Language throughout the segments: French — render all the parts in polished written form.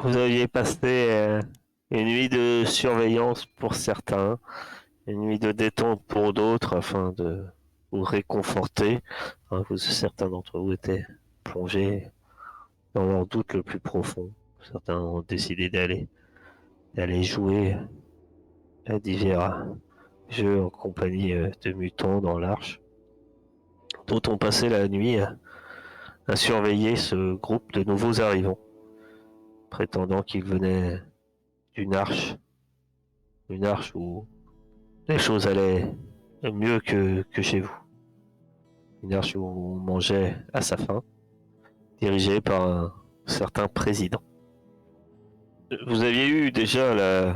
Vous aviez passé une nuit de surveillance pour certains, une nuit de détente pour d'autres, afin de vous réconforter. Certains d'entre vous étaient plongés dans leur doute le plus profond. Certains ont décidé d'aller jouer à divers jeux en compagnie de mutants dans l'Arche. D'autres ont passé la nuit à surveiller ce groupe de nouveaux arrivants, prétendant qu'ils venaient d'une arche, une arche où les choses allaient mieux que chez vous. Une arche où on mangeait à sa faim, dirigée par un certain président. Vous aviez eu déjà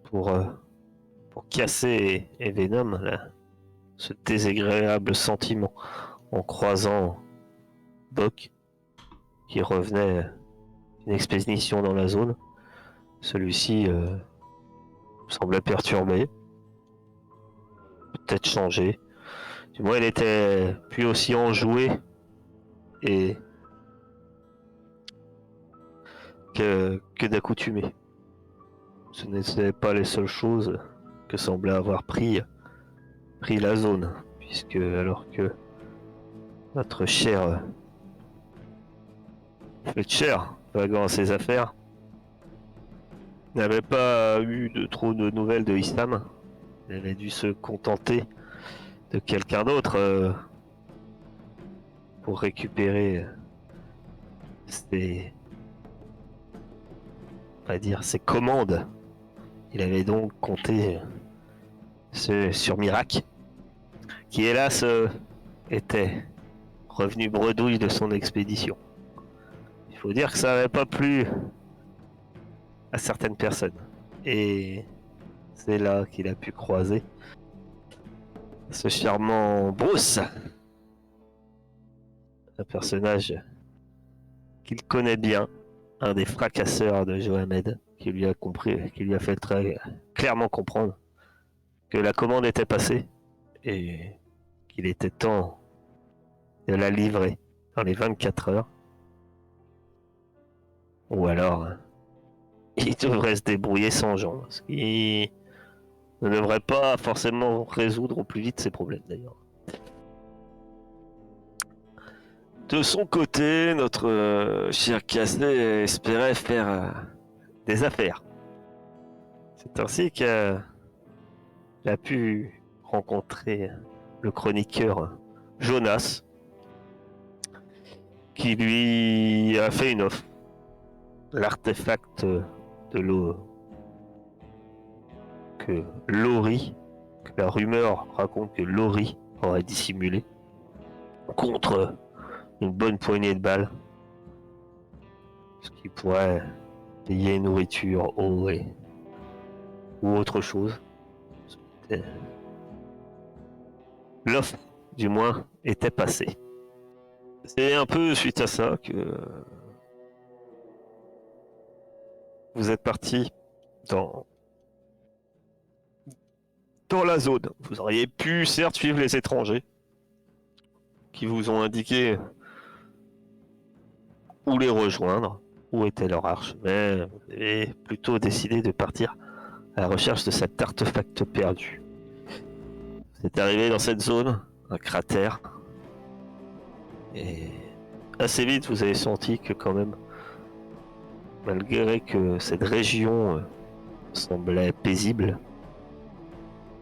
pour, euh, pour casser et Venom ce désagréable sentiment en croisant Bock qui revenait d'une expédition dans la zone. Celui-ci semblait perturbé, peut-être changé. Du moins, il était plus aussi enjoué et que d'accoutumé. Ce n'étaient pas les seules choses que semblait avoir pris la zone, puisque alors que notre cher Fletcher, vaguant à ses affaires, n'avait pas eu trop de nouvelles de Issam, il avait dû se contenter de quelqu'un d'autre pour récupérer ses, on va dire, ses commandes. Il avait donc compté sur Mirac, qui hélas était revenu bredouille de son expédition. Il faut dire que ça n'avait pas plu à certaines personnes. Et c'est là qu'il a pu croiser ce charmant Bruce, un personnage qu'il connaît bien, un des fracasseurs de Johamed, qui lui a fait très clairement comprendre que la commande était passée et qu'il était temps de la livrer dans les 24 heures. Ou alors, il devrait se débrouiller sans Jean, ce qui ne devrait pas forcément résoudre au plus vite ses problèmes d'ailleurs. De son côté, notre cher Cassé espérait faire des affaires. C'est ainsi qu'il a pu rencontrer le chroniqueur Jonas, qui lui a fait une offre. L'artefact de l'eau que Laurie, que la rumeur raconte que Laurie aurait dissimulé, contre une bonne poignée de balles, ce qui pourrait payer nourriture, eau ou autre chose. L'offre, du moins, était passée. C'est un peu suite à ça que vous êtes parti dans la zone. Vous auriez pu certes suivre les étrangers qui vous ont indiqué où les rejoindre, où était leur arche, mais vous avez plutôt décidé de partir à la recherche de cet artefact perdu. Vous êtes arrivé dans cette zone, un cratère, et assez vite vous avez senti que quand même, malgré que cette région semblait paisible,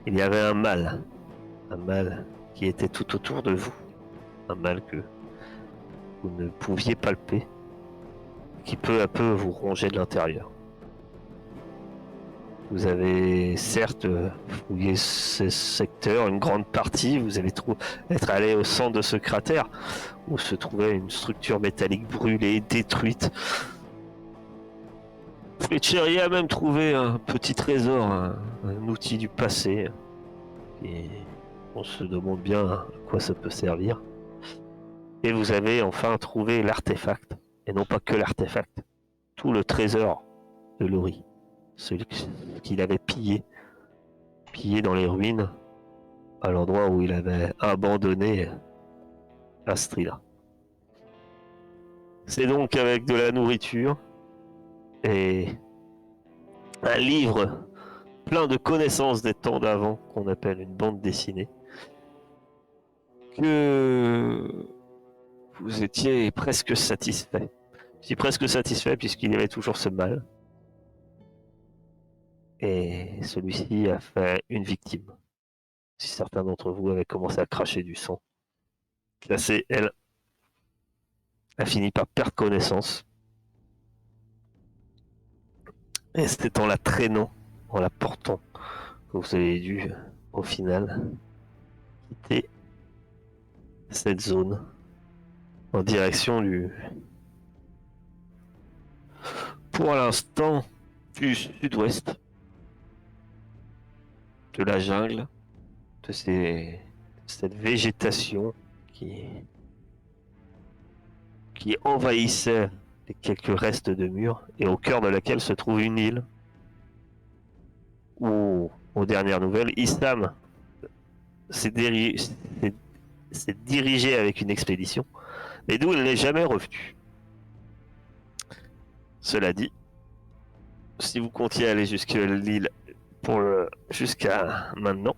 il y avait un mal qui était tout autour de vous, un mal que vous ne pouviez palper, qui peu à peu vous rongeait de l'intérieur. Vous avez certes fouillé ce secteur, une grande partie, vous allez être allé au centre de ce cratère, où se trouvait une structure métallique brûlée, détruite. Fletcher a même trouvé un petit trésor, un outil du passé, et on se demande bien à quoi ça peut servir. Et vous avez enfin trouvé l'artefact, et non pas que l'artefact, tout le trésor de Laurie, celui qu'il avait pillé dans les ruines, à l'endroit où il avait abandonné Astrida. C'est donc avec de la nourriture et un livre plein de connaissances des temps d'avant qu'on appelle une bande dessinée, que vous étiez presque satisfait. Je dis presque satisfait puisqu'il y avait toujours ce mal. Et celui-ci a fait une victime. Si certains d'entre vous avaient commencé à cracher du sang. Cassée, elle, a fini par perdre connaissance. Et c'était en la traînant, en la portant, que vous avez dû, au final, quitter cette zone en direction pour l'instant, du sud-ouest, de la jungle, de cette végétation qui, qui envahissait les quelques restes de murs et au cœur de laquelle se trouve une île où, aux dernières nouvelles, Issam s'est dirigé avec une expédition, et d'où il n'est jamais revenu. Cela dit, si vous comptiez aller jusqu'à l'île jusqu'à maintenant,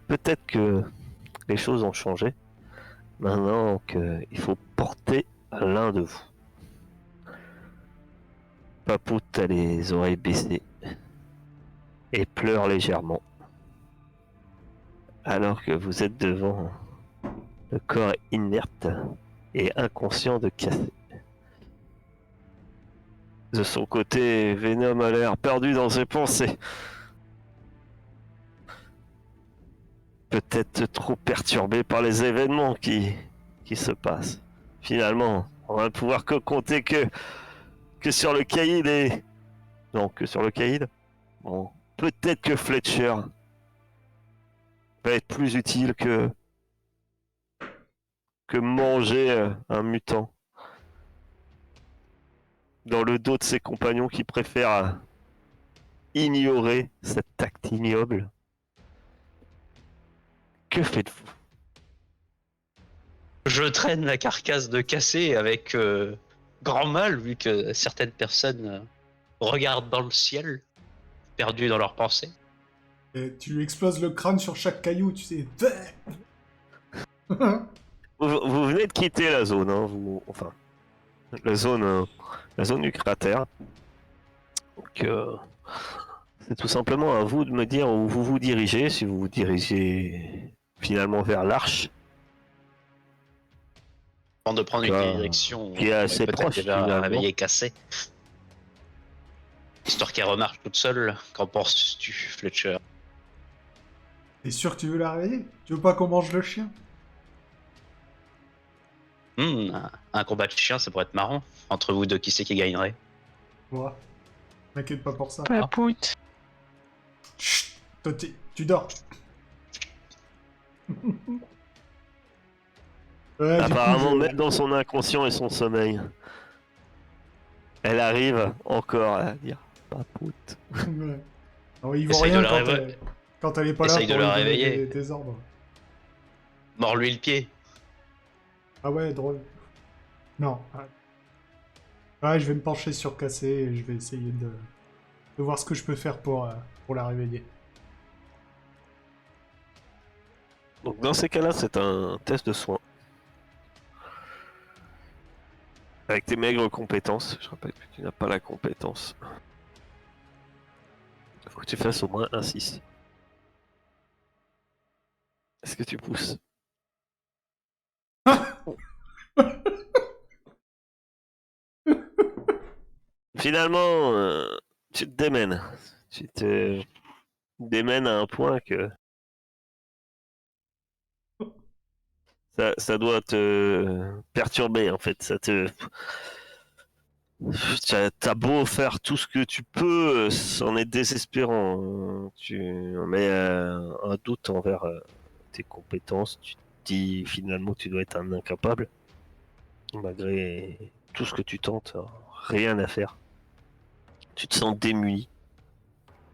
peut-être que les choses ont changé. Maintenant qu'il faut porter l'un de vous. Papout a les oreilles baissées et pleure légèrement, alors que vous êtes devant le corps inerte et inconscient de Cassé. De son côté, Venom a l'air perdu dans ses pensées. Peut-être trop perturbé par les événements qui se passent. Finalement, on va ne pouvoir que compter que sur le caïd et... Non, que sur le caïd. Bon, peut-être que Fletcher va être plus utile que manger un mutant dans le dos de ses compagnons qui préfèrent ignorer cet acte ignoble. Que faites-vous? Je traîne la carcasse de Cassé avec grand mal, vu que certaines personnes regardent dans le ciel, perdues dans leurs pensées. Et tu lui exploses le crâne sur chaque caillou, tu sais. Vous venez de quitter la zone, hein, enfin, la zone du cratère. Donc, c'est tout simplement à vous de me dire où vous vous dirigez, si vous vous dirigez finalement vers l'arche. Avant de prendre une direction, qui est assez peut-être proche, déjà finalement. réveiller Cassé. Histoire qu'elle remarche toute seule. Qu'en penses-tu, Fletcher? T'es sûr que tu veux la réveiller? Tu veux pas qu'on mange le chien? Un combat de chien, ça pourrait être marrant. Entre vous deux, qui c'est qui gagnerait? Moi. T'inquiète pas pour ça. Papout. Chut, toi, tu dors. Ouais, Apparemment, du coup, même dans son inconscient et son sommeil, elle arrive encore à dire Papout. Ouais. Alors, ils vont Essaye rien de la quand elle est pas là Essaye pour de la lui donner réveiller. des ordres. Mords-lui le pied. Ah ouais, drôle. Non. Ouais, je vais me pencher sur Cassé et je vais essayer de voir ce que je peux faire pour la réveiller. Donc, dans ces cas-là, c'est un test de soin. Avec tes maigres compétences. Je rappelle que tu n'as pas la compétence. Il faut que tu fasses au moins un 6. Est-ce que tu pousses? Finalement, tu te démènes. Tu te démènes à un point que ça doit te perturber en fait. T'as beau faire tout ce que tu peux, c'en est désespérant. Tu mets un doute envers tes compétences. Tu te dis finalement que tu dois être un incapable. Malgré tout ce que tu tentes, rien à faire. Tu te sens démuni.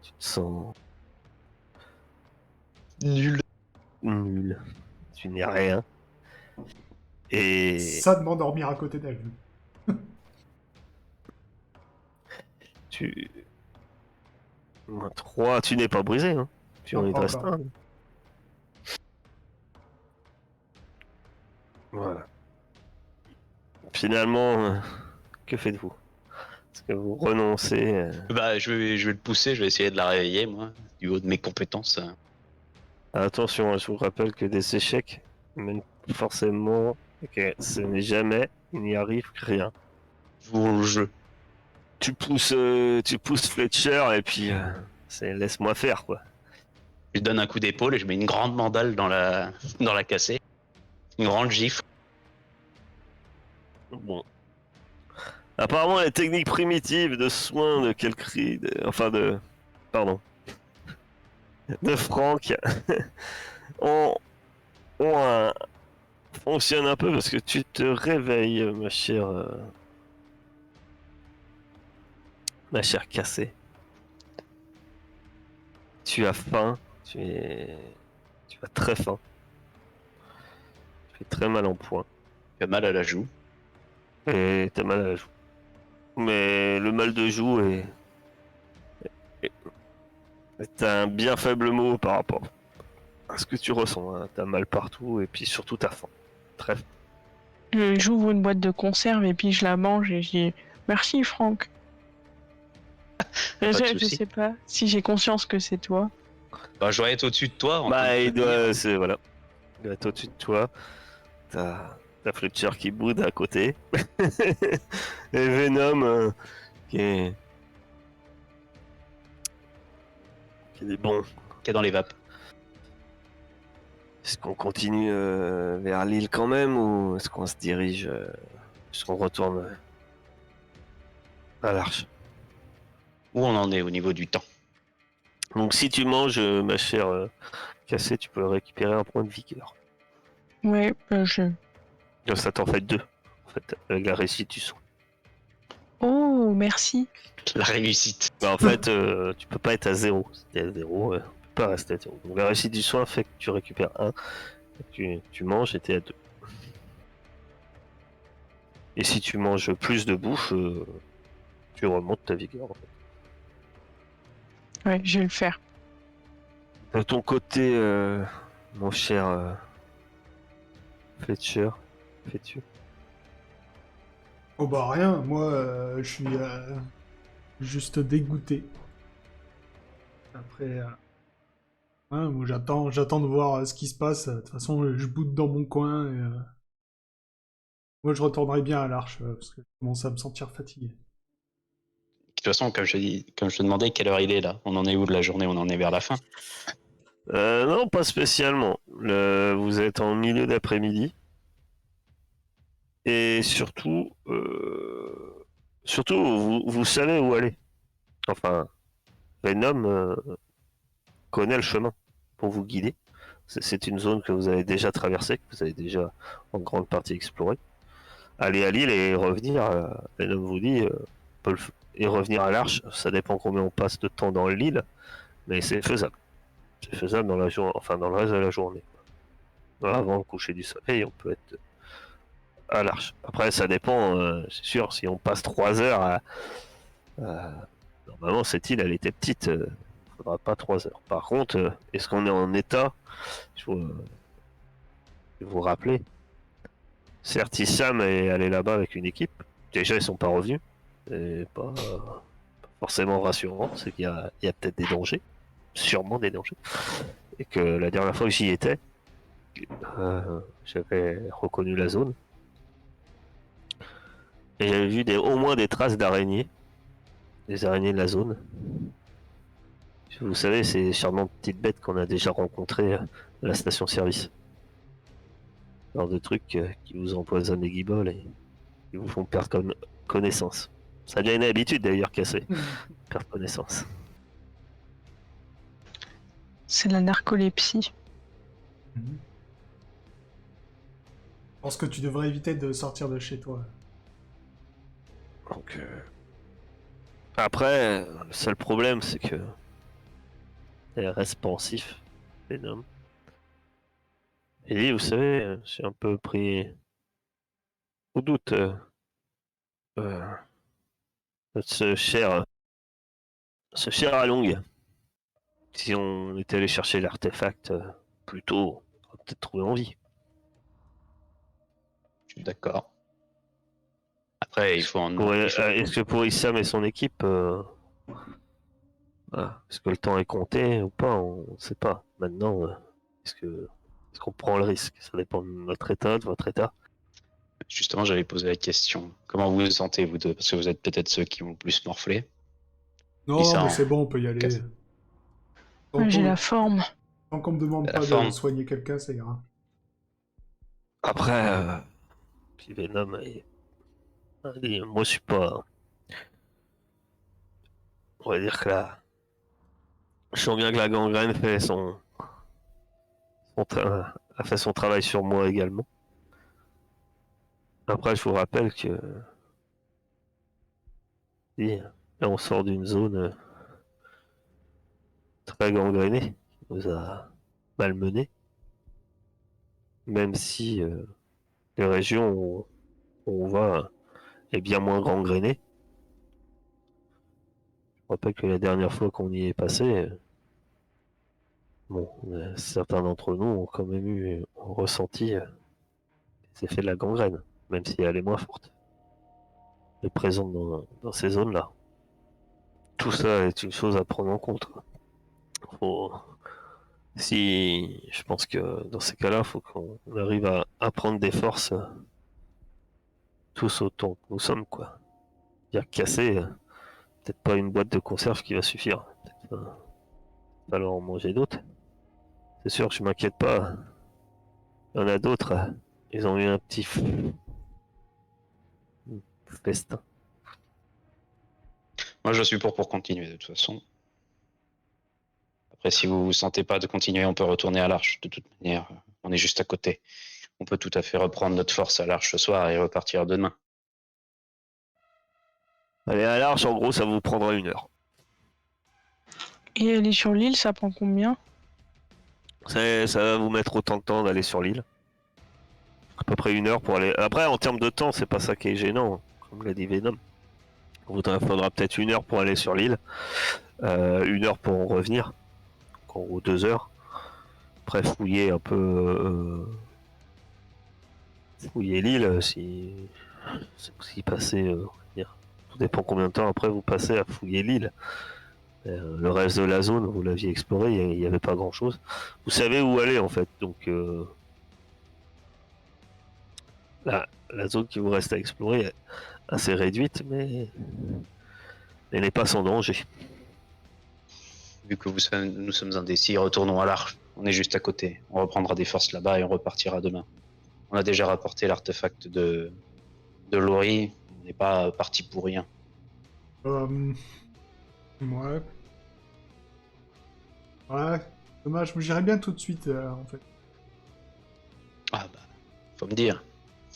Tu te sens Nul. nul. Tu n'es rien. Et Ça de m'endormir à côté d'elle. Tu... 3, tu n'es pas brisé, hein. Puis Non, on est pas reste encore. un. Voilà. Finalement, que faites-vous? Est-ce que vous renoncez Bah, je vais le pousser, je vais essayer de la réveiller, moi, du haut de mes compétences. Attention, je vous rappelle que des échecs, même forcément, que ce n'est jamais, il n'y arrive rien. Joue le jeu. Tu pousses Fletcher et puis c'est laisse-moi faire quoi. Je lui donne un coup d'épaule et je mets une grande mandale dans la cassée. Une grande gifle. Bon. Apparemment, les techniques primitives de soins de Kelkri, pardon, de Franck, ont, fonctionnent un peu parce que tu te réveilles, ma chère Cassée. Tu as faim, tu as très faim. Tu es très mal en point J'ai mal à la joue. et t'as mal à la joue. Mais le mal de joue est un bien faible mot par rapport à ce que tu ressens. Hein. T'as mal partout et puis surtout t'as faim. Très faim. J'ouvre une boîte de conserve et puis je la mange et je dis merci Franck. Pas de Je souci. sais pas si j'ai conscience que c'est toi. Bah, je dois être au-dessus de toi en train Bah, de il tenir. doit, c'est voilà. Il doit être au-dessus de toi. T'as Fletcher qui boude à côté. Et Venom qui est bon. Qui est dans les vapes. Est-ce qu'on continue vers l'île quand même ou est-ce qu'on se dirige, est-ce qu'on retourne à l'arche? Où on en est au niveau du temps? Donc si tu manges, ma chère Cassée, tu peux récupérer un point de vigueur. Ouais, Donc ça t'en fait 2, en fait, avec la restitution. Oh, merci. La réussite. Bah, en fait, tu peux pas être à 0. Si t'es à 0, tu peux pas rester à 0. Donc la restitution fait que tu récupères 1, tu manges et t'es à 2. Et si tu manges plus de bouffe, tu remontes ta vigueur. En fait. Ouais, je vais le faire. De ton côté, mon cher Fletcher, fais-tu? Oh bah rien, moi je suis juste dégoûté. Après, ouais, moi j'attends de voir ce qui se passe. De toute façon, je boude dans mon coin et moi je retournerai bien à l'arche parce que je commence à me sentir fatigué. De toute façon, comme je te demandais quelle heure il est là, on en est où de la journée? On en est vers la fin. Non, pas spécialement. Vous êtes en milieu d'après-midi. Et surtout vous savez où aller. Enfin, Venom connaît le chemin pour vous guider. C'est une zone que vous avez déjà traversée, que vous avez déjà en grande partie explorée. Aller à l'île et revenir, Venom vous dit, et revenir à l'arche, ça dépend combien on passe de temps dans l'île, mais c'est faisable. C'est faisable dans la journée, enfin dans le reste de la journée. Voilà, avant le coucher du soleil, on peut être à l'arche. Après, ça dépend, c'est sûr, si on passe 3 heures normalement, cette île, elle était petite, faudra pas 3 heures. Par contre, est-ce qu'on est en état? Je vous rappeler. Certes, Issam est allé là-bas avec une équipe. Déjà, ils sont pas revenus. C'est pas forcément rassurant. C'est qu'il y a peut-être des dangers. Sûrement des dangers. Et que la dernière fois que j'y étais, j'avais reconnu la zone. Et j'avais vu au moins des traces d'araignées. Des araignées de la zone. Vous savez, ces charmantes petites bêtes qu'on a déjà rencontrées à la station-service. Genre de trucs qui vous empoisonnent les guibolles et qui vous font perdre connaissance. Ça devient une habitude d'ailleurs, Cassé. Perdre connaissance. C'est la narcolepsie. Je pense que tu devrais éviter de sortir de chez toi. Donc, après, le seul problème, c'est que elle reste pensif, Venom. Et vous savez, j'ai un peu pris au doute notre cher Ce cher à longue. Si on était allé chercher l'artefact plus tôt, on aurait peut-être trouvé en vie. Je suis d'accord. Après, il faut Est-ce que pour Issam et son équipe, est-ce que le temps est compté ou pas? On ne sait pas. Maintenant, est-ce qu'on prend le risque? Ça dépend de notre état, de votre état. Justement, j'allais poser la question. Comment vous vous sentez, vous deux? Parce que vous êtes peut-être ceux qui ont le plus morflé. Non, mais c'est bon, on peut y aller. Tant J'ai qu'on la forme. tant qu'on me demande La pas de forme. soigner quelqu'un, ça ira. Après, puis Venom, moi je suis pas. On va dire que là, je sens bien que la gangrène a fait son travail sur moi également. Après, je vous rappelle que si, là, on sort d'une zone très gangrénée, qui nous a malmenés, même si les régions où on va est bien moins gangrénée. Je rappelle que la dernière fois qu'on y est passé, bon, certains d'entre nous ont quand même ont ressenti les effets de la gangrène, même si elle est moins forte. Elle est présente dans ces zones-là. Tout ça est une chose à prendre en compte. Faut, je pense que dans ces cas-là, il faut qu'on arrive à prendre des forces tous autant que nous sommes, quoi. Dire casser, peut-être pas une boîte de conserve qui va suffire. Peut-être falloir en manger d'autres. C'est sûr que je m'inquiète pas. Il y en a d'autres. Ils ont eu un petit festin. Moi, je suis pour continuer, de toute façon. Après, si vous vous sentez pas de continuer, on peut retourner à l'Arche. De toute manière, on est juste à côté. On peut tout à fait reprendre notre force à l'Arche ce soir et repartir demain. Allez, à l'Arche, en gros, ça vous prendra 1 heure. Et aller sur l'île, ça prend combien? Ça va vous mettre autant de temps d'aller sur l'île. À peu près 1 heure pour aller. Après, en termes de temps, c'est pas ça qui est gênant, comme l'a dit Venom. Il faudra peut-être 1 heure pour aller sur l'île, 1 heure pour en revenir, en gros 2 heures. Après, fouiller un peu. Fouiller l'île, si passer. Tout dépend combien de temps après vous passez à fouiller l'île. Le reste de la zone, vous l'aviez exploré, il n'y avait pas grand chose. Vous savez où aller en fait, donc la zone qui vous reste à explorer est assez réduite, mais elle n'est pas sans danger. Vu que nous sommes indécis, retournons à l'Arche. On est juste à côté. On reprendra des forces là-bas et on repartira demain. On a déjà rapporté l'artefact de Lori. On n'est pas parti pour rien. Ouais. Ouais. Dommage, mais j'irais bien tout de suite, en fait. Ah bah, faut me dire.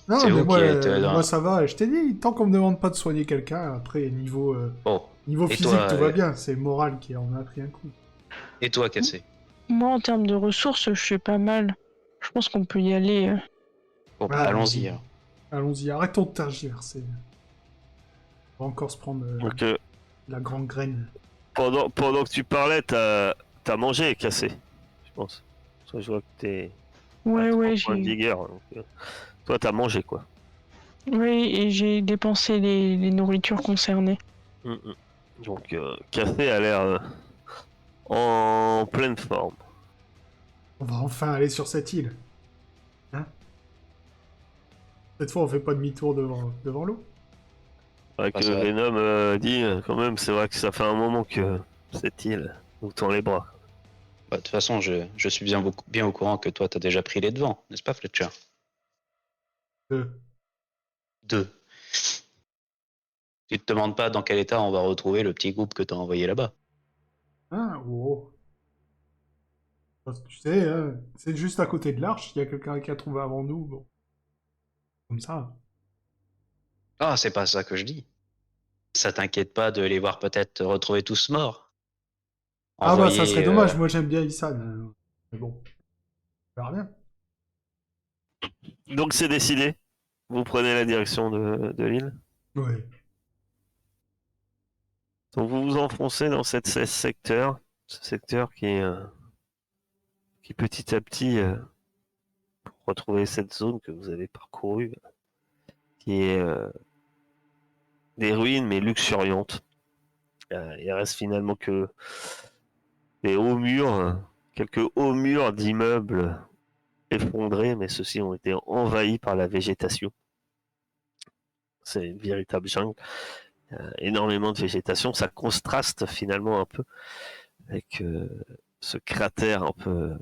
Non, C'est mais vous qui êtes moi ça va. Je t'ai dit, tant qu'on me demande pas de soigner quelqu'un, après, niveau Bon. Et physique, toi, tout va bien. C'est le moral qui en a pris un coup. Et toi, Cassé? Moi, en termes de ressources, je suis pas mal. Je pense qu'on peut y aller. Bon, bah, Ah, allons-y. Alors. Allons-y, arrêtons de tergiverser. On va encore se prendre Donc, la grande graine. pendant que tu parlais, t'as mangé cassé, je pense. Toi, je vois que t'es Ouais, à 3 ouais, points de vigueur. Donc, toi, t'as mangé quoi. Oui, et j'ai dépensé les nourritures concernées. Donc, Cassé a l'air en pleine forme. On va enfin aller sur cette île. Hein? Cette fois, on fait pas demi-tour devant l'eau. C'est vrai Ah, que ça va. Venom dit quand même, c'est vrai que ça fait un moment que cette île nous tend les bras. Bah, de toute façon, je suis bien au courant que toi, t'as déjà pris les devants, n'est-ce pas, Fletcher? Euh, 2. Tu te demandes pas dans quel état on va retrouver le petit groupe que t'as envoyé là-bas. Hein? Oh. Parce que tu sais, hein, c'est juste à côté de l'arche. Il y a quelqu'un qui a trouvé avant nous. Bon. Comme ça. Ah, c'est pas ça que je dis. Ça t'inquiète pas de les voir peut-être te retrouver tous morts? Ah bah, ça serait Envoyer... dommage. Moi, j'aime bien Issan. Mais bon, on verra bien. Donc c'est décidé. Vous prenez la direction de l'île. Ouais. Donc vous vous enfoncez dans ce secteur qui petit à petit, pour retrouver cette zone que vous avez parcourue, qui est des ruines mais luxuriantes. Il reste finalement que des hauts murs, quelques hauts murs d'immeubles effondrés, mais ceux-ci ont été envahis par la végétation. C'est une véritable jungle. Énormément de végétation. Ça contraste finalement un peu avec ce cratère un peu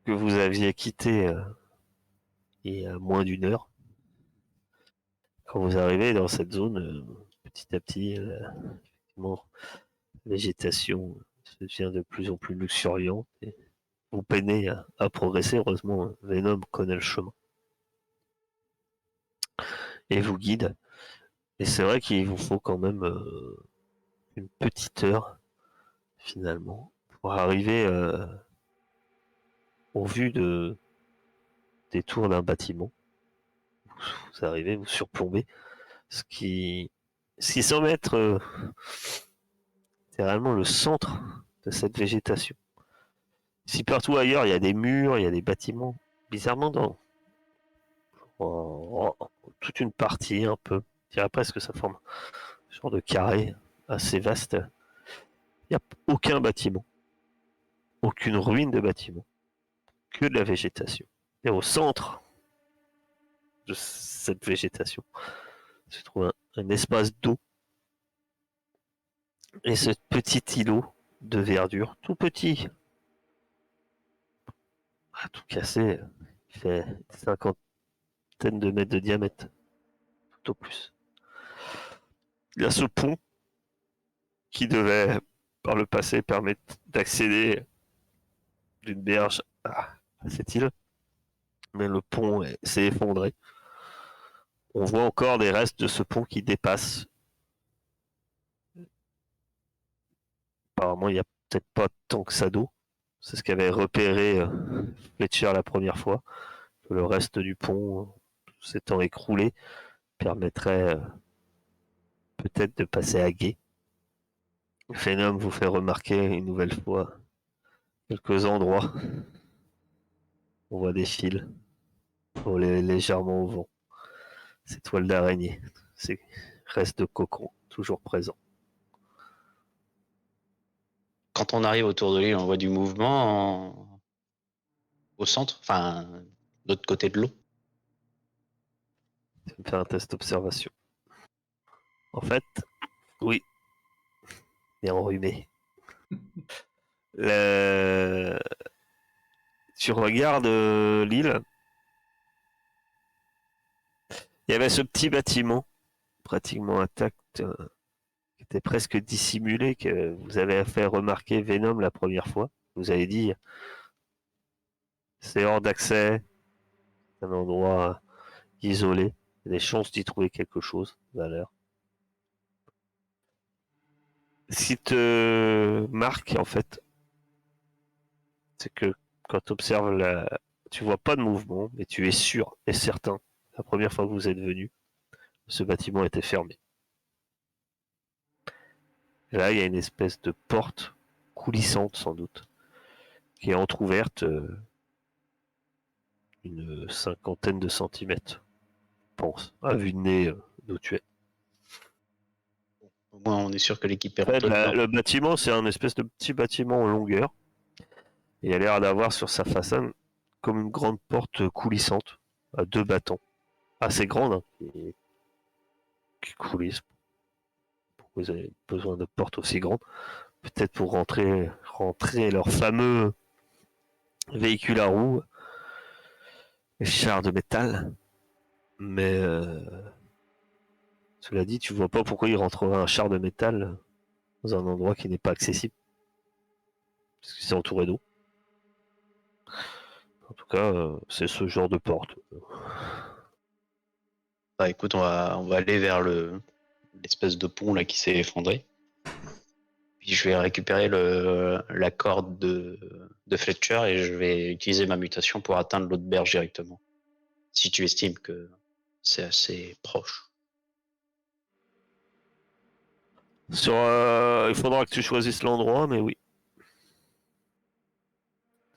que vous aviez quitté il y a moins d'une heure. Quand vous arrivez dans cette zone, petit à petit, effectivement, la végétation devient de plus en plus luxuriante et vous peinez à progresser. Heureusement, Venom connaît le chemin et vous guide. Et c'est vrai qu'il vous faut quand même une petite heure, finalement, pour arriver au vu des tours d'un bâtiment. Vous arrivez, vous surplombez, ce qui semble être littéralement le centre de cette végétation. Si partout ailleurs, il y a des murs, il y a des bâtiments, bizarrement, dans toute une partie, un peu, je dirais presque que ça forme un genre de carré assez vaste, il n'y a aucun bâtiment, aucune ruine de bâtiment, que de la végétation. Et au centre de cette végétation se trouve un espace d'eau et ce petit îlot de verdure, tout petit, tout cassé, il fait une cinquantaine de mètres de diamètre, tout au plus. Il y a ce pont qui devait, par le passé, permettre d'accéder d'une berge à cette île, mais le pont s'est effondré. On voit encore des restes de ce pont qui dépassent. Apparemment, il n'y a peut-être pas tant que ça d'eau. C'est ce qu'avait repéré Fletcher la première fois. Que le reste du pont, s'étant écroulé, permettrait peut-être de passer à gué. Venom vous fait remarquer une nouvelle fois quelques endroits. On voit des fils voler légèrement au vent. Ces toiles d'araignée, ces restes de cocon, toujours présents. Quand on arrive autour de l'île, on voit du mouvement au centre, enfin, de l'autre côté de l'eau. Je vais me faire un test d'observation. En fait, oui, il est enrhumé. Le... Tu regardes l'île, il y avait ce petit bâtiment, pratiquement intact, qui était presque dissimulé, que vous avez fait remarquer Venom la première fois. Vous avez dit, c'est hors d'accès, c'est un endroit isolé, il y a des chances d'y trouver quelque chose, valeur. Ce qui te marque, en fait, c'est que quand tu observes tu vois pas de mouvement, mais tu es sûr et certain, la première fois que vous êtes venu, ce bâtiment était fermé. Et là, il y a une espèce de porte coulissante, sans doute, qui est entrouverte une cinquantaine de centimètres, je pense, à vue de nez d'où tu es. Au moins, on est sûr que l'équipe est En fait, rentrée dedans. le bâtiment, c'est un espèce de petit bâtiment en longueur. Et il a l'air d'avoir sur sa façade comme une grande porte coulissante à deux battants, assez grande, hein, qui coulisse. Pourquoi vous avez besoin de portes aussi grandes? Peut-être pour rentrer leur fameux véhicule à roues, les chars de métal. Mais cela dit, tu vois pas pourquoi il rentrerait un char de métal dans un endroit qui n'est pas accessible. Parce que c'est entouré d'eau. En tout cas, c'est ce genre de porte. Bah écoute, on va aller vers l'espèce de pont là qui s'est effondré. Puis je vais récupérer la corde de Fletcher et je vais utiliser ma mutation pour atteindre l'autre berge directement. Si tu estimes que c'est assez proche. Il faudra que tu choisisses l'endroit, mais oui.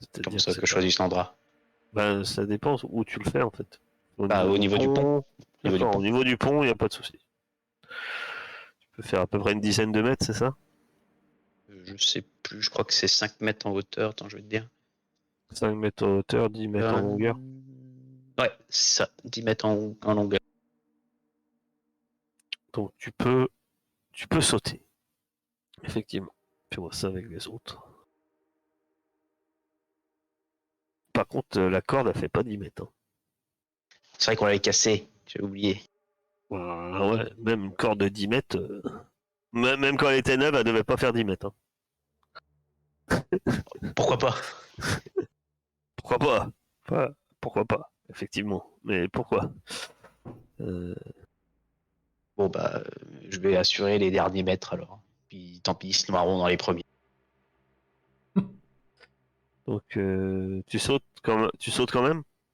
Comme C'est-à-dire ça c'est que je choisisse l'endroit. Ben, ça dépend où tu le fais en fait. Bah, au niveau du pont. Au niveau du D'accord, pont. au niveau du pont, il n'y a pas de souci. Tu peux faire à peu près une dizaine de mètres, c'est ça? Je sais plus, je crois que c'est 5 mètres en hauteur. Attends, je vais te dire. 5 mètres en hauteur, 10 mètres en longueur. Ouais, c'est ça, 10 mètres en longueur. Donc tu peux sauter. Effectivement. Tu vois ça avec les autres. Par contre, la corde, elle fait pas 10 mètres. Hein. C'est vrai qu'on l'avait cassé, j'ai oublié. Ah ouais, même une corde de 10 mètres, même quand elle était neuve, elle devait pas faire 10 mètres. Hein. Pourquoi pas? Pourquoi pas? Pourquoi pas, effectivement. Mais pourquoi? Euh, Bon, bah, je vais assurer les derniers mètres alors. Puis tant pis, ils marron dans les premiers. donc tu sautes quand même?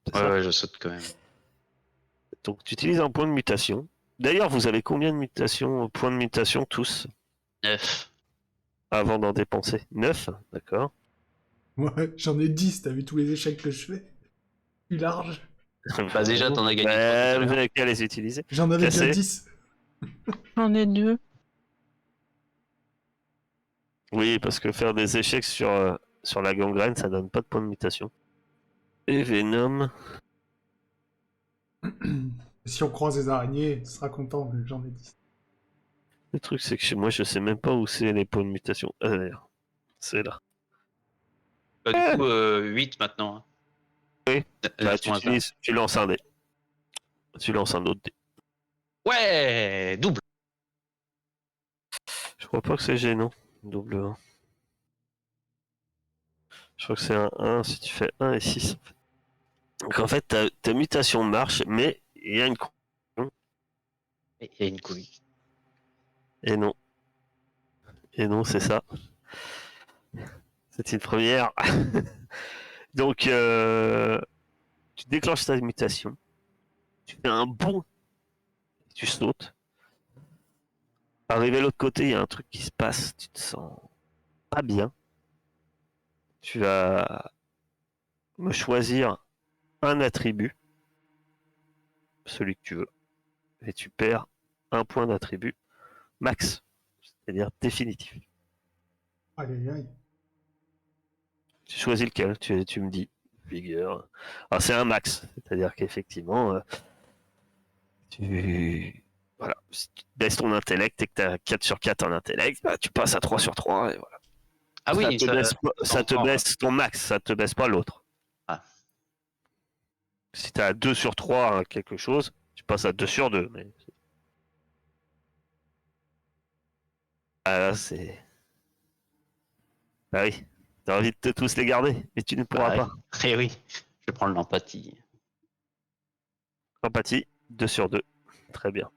C'est Ouais, ça. ouais, je saute quand même. Donc tu utilises un point de mutation. D'ailleurs, vous avez combien de mutations, points de mutation tous 9. avant d'en dépenser? 9, d'accord. Ouais, j'en ai 10, t'as vu tous les échecs que je fais? Plus large. Bah, déjà, t'en as gagné 3 tout à Vous l'heure. avez qu'à les utiliser. J'en avais déjà Cassé. 10. J'en ai 2. Oui, parce que faire des échecs sur la gangrène, ça donne pas de points de mutation. Et Venom. Si on croise les araignées, tu seras content, mais j'en ai 10. Le truc, c'est que chez moi, je sais même pas où c'est les points de mutation. Ah, d'ailleurs, c'est là. Bah, du coup, 8 maintenant. Hein. Oui. Bah, 9 moins 1. tu lances un dé. Tu lances un autre dé. Ouais, double. Je crois pas que c'est gênant. Double 1. Je crois que c'est un 1 si tu fais 1 et 6. Donc en fait, ta mutation marche, mais il y a une condition. Il y a une couille. Et non. Et non, c'est ça. C'est une première. Donc, tu déclenches ta mutation. Tu fais un bond. Tu sautes. Arrivé de l'autre côté, il y a un truc qui se passe. Tu te sens pas bien. Tu vas me choisir un attribut. Celui que tu veux. Et tu perds un point d'attribut max. C'est-à-dire définitif. Aïe aïe aïe. Tu choisis lequel, tu me dis. Vigueur. Alors c'est un max, c'est-à-dire qu'effectivement, voilà, si tu baisses ton intellect et que tu as 4 sur 4 en intellect, bah, tu passes à 3 sur 3 et voilà. Ah oui, Ça te baisse ton max, ça te baisse pas l'autre. Ah. Si tu as 2 sur 3 à quelque chose, tu passes à 2 sur 2. Mais... Ah là, c'est... Ah oui, t'as envie de tous les garder, mais tu ne pourras bah, pas. Eh oui, je prends l'empathie. Empathie, 2 sur 2. Très bien.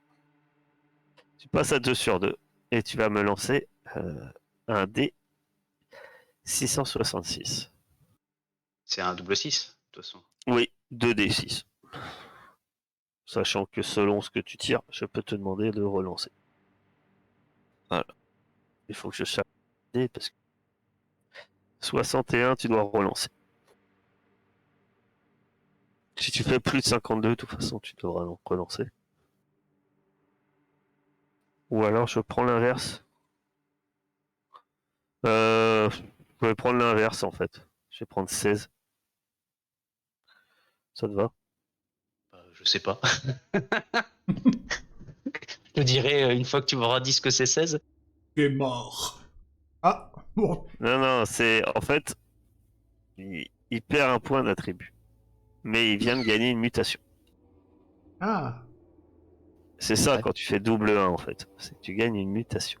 Tu passes à 2 sur 2 et tu vas me lancer un dé 666. C'est un double 6, de toute façon. Oui, 2d6. Sachant que selon ce que tu tires, je peux te demander de relancer. Voilà. Il faut que je cherche un dé parce que 61, tu dois relancer. Si tu fais plus de 52, de toute façon, tu devras relancer. Ou alors je prends l'inverse. Je vais prendre l'inverse en fait. Je vais prendre 16. Ça te va? Je sais pas. Je te dirai une fois que tu m'auras dit ce que c'est 16. Tu es mort. Ah, bon. Non, non, c'est en fait, il perd un point d'attribut. Mais il vient de gagner une mutation. Ah, C'est ça Ouais. quand tu fais double 1 en fait. C'est que tu gagnes une mutation.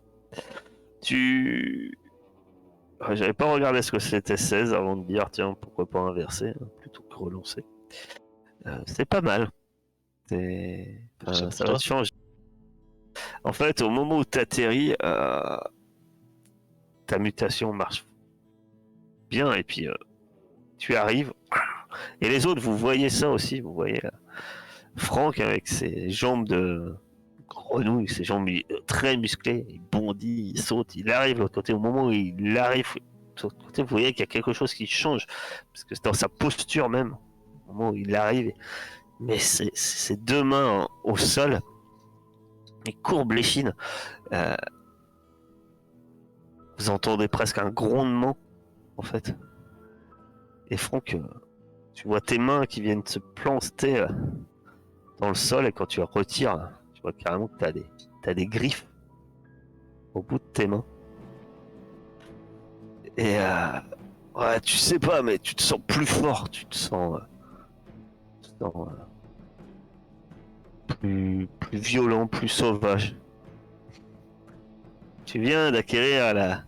J'avais pas regardé ce que c'était 16 avant de dire tiens pourquoi pas inverser hein, plutôt que relancer. C'est pas mal. Ça va te changer. En fait, au moment où tu atterris, ta mutation marche bien et puis tu arrives. Et les autres, vous voyez ça aussi, vous voyez Franck avec ses jambes de grenouille, ces jambes très musclées, il bondit, il saute, il arrive de l'autre côté. Au moment où il arrive de l'autre côté, vous voyez qu'il y a quelque chose qui change, parce que c'est dans sa posture même, au moment où il arrive. Mais ses deux mains au sol, il courbe l'échine. Vous entendez presque un grondement, en fait. Et Franck, tu vois tes mains qui viennent se planter dans le sol, et quand tu retires, tu vois carrément que t'as des griffes au bout de tes mains. Et ouais, tu sais pas, mais tu te sens plus fort, tu te sens, plus violent, plus sauvage. Tu viens d'acquérir la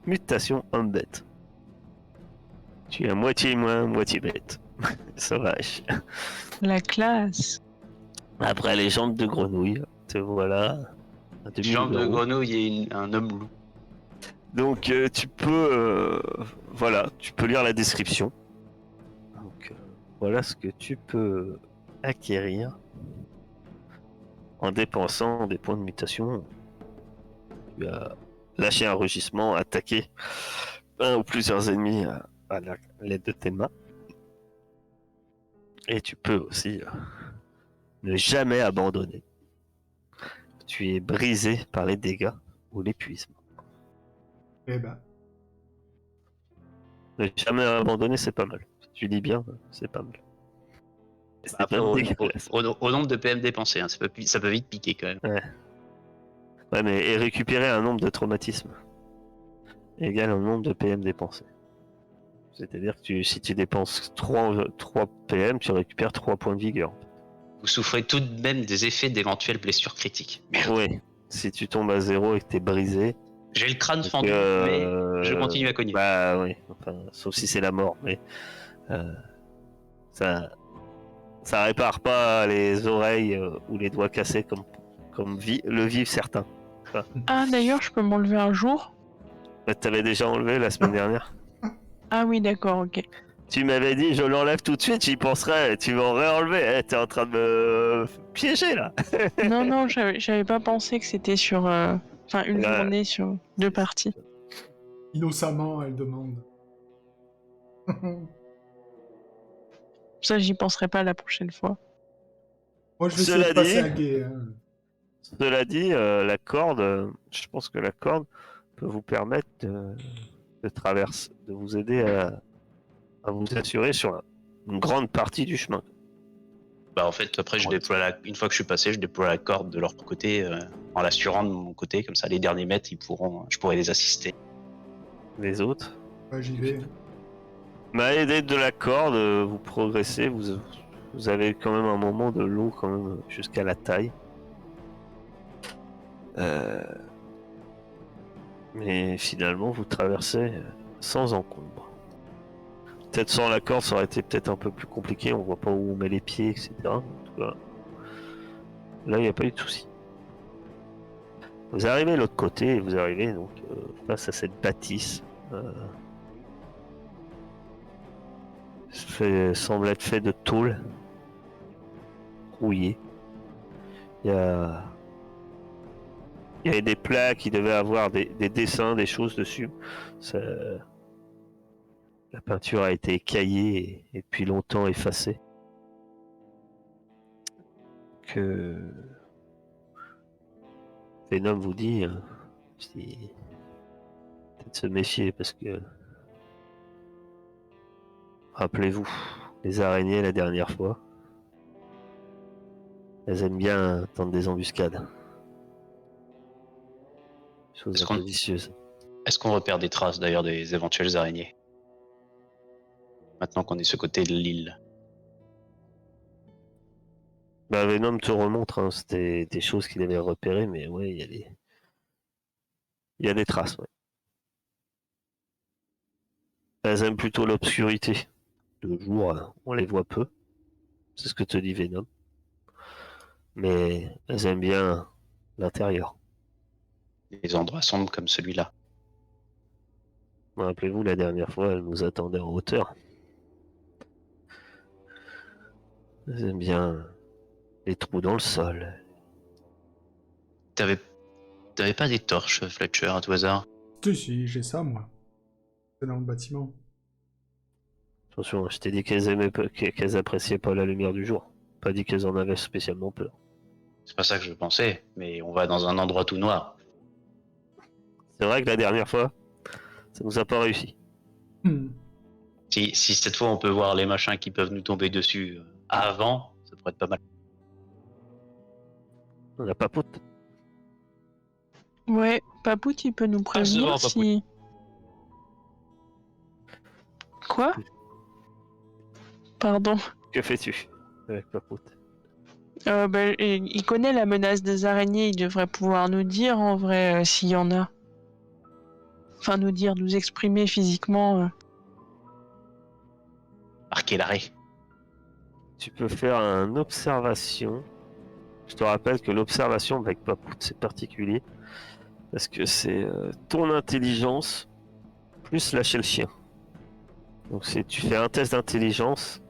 mutation homme-bête. Tu es à moitié humain, moitié bête. Sauvage. La classe. Après les jambes de grenouille, te voilà. à Jambe de 2000 €. grenouille et un homme loup. Donc tu peux, voilà, tu peux lire la description. Donc voilà ce que tu peux acquérir en dépensant des points de mutation. Tu as lâché un rugissement, attaqué un ou plusieurs ennemis à l'aide de tes mains. Et tu peux aussi ne jamais abandonner. Tu es brisé par les dégâts ou l'épuisement. Eh ben, Ne jamais abandonner, c'est pas mal. Si tu dis bien, c'est pas mal. C'est Après, pas au, dégueulasse. au nombre de PM dépensés, hein, ça peut vite piquer quand même. Ouais, mais et récupérer un nombre de traumatismes égale un nombre de PM dépensés. C'est-à-dire que si tu dépenses 3 PM, tu récupères 3 points de vigueur. Vous souffrez tout de même des effets d'éventuelles blessures critiques. Merde. Oui, si tu tombes à 0 et que t'es brisé. J'ai le crâne donc, fendu, mais je continue à cogner. Bah oui, enfin, sauf si c'est la mort, mais ça répare pas les oreilles ou les doigts cassés comme le vivent certains. Ah, d'ailleurs, je peux m'enlever un jour. T'avais déjà enlevé la semaine dernière. Ah oui, d'accord, ok. Tu m'avais dit je l'enlève tout de suite, j'y penserai, tu m'en réenlevé. T'es en train de me piéger là. Non, j'avais pas pensé que c'était sur... Enfin, une Ouais. journée sur 2 parties. innocemment, elle demande. Ça, j'y penserai pas la prochaine fois. Moi, je vais essayer Cela de passer dit- à guet. Hein. Cela dit, la corde, je pense que la corde peut vous permettre de traverser, de vous aider à vous assurer sur une grande partie du chemin. Bah en fait, après, une fois que je suis passé, je déploie la corde de leur côté en l'assurant de mon côté, comme ça les derniers mètres, je pourrais les assister. Les autres. Ouais, j'y vais. Mais à l'aide de la corde, vous progressez, vous avez quand même un moment de l'eau quand même jusqu'à la taille. Mais finalement, vous traversez sans encombre. Peut-être sans la corde, ça aurait été peut-être un peu plus compliqué. On voit pas où on met les pieds, etc. En tout cas, là, il n'y a pas eu de souci. Vous arrivez de l'autre côté et vous arrivez donc face à cette bâtisse. Semble être fait de tôle rouillée. Il y a des plaques qui devaient avoir des dessins, des choses dessus. La peinture a été écaillée et depuis longtemps effacée. Que Venom vous dit, peut-être se méfier parce que rappelez-vous, les araignées la dernière fois, elles aiment bien tendre des embuscades. Chose un peu vicieuse. Est-ce qu'on repère des traces d'ailleurs des éventuelles araignées? Maintenant qu'on est ce côté de l'île. Bah Venom te remontre, hein, c'était des choses qu'il avait repérées, mais ouais, il y a des traces, ouais. Elles aiment plutôt l'obscurité. De jour, on les voit peu. C'est ce que te dit Venom. Mais elles aiment bien l'intérieur. Des endroits sombres comme celui-là. Rappelez-vous, la dernière fois, elles nous attendaient en hauteur. Elles aiment bien les trous dans le sol, T'avais pas des torches, Fletcher, à tout hasard? Si, j'ai ça, moi. C'est dans le bâtiment. Attention, je t'ai dit qu'elles appréciaient pas la lumière du jour. Pas dit qu'elles en avaient spécialement peur. C'est pas ça que je pensais, mais on va dans un endroit tout noir. C'est vrai que la dernière fois, ça nous a pas réussi. Hmm. Si cette fois on peut voir les machins qui peuvent nous tomber dessus avant, ça pourrait être pas mal. On n'a pas pote. Ouais, Papout, il peut nous c'est prévenir bon, si... Quoi? Pardon. Que fais-tu avec pas pote? Il connaît la menace des araignées, il devrait pouvoir nous dire en vrai s'il y en a. Enfin, nous exprimer physiquement. Marquer l'arrêt. Tu peux faire une observation. Je te rappelle que l'observation avec Papout, c'est particulier. Parce que c'est ton intelligence plus lâcher le chien. Donc tu fais un test d'intelligence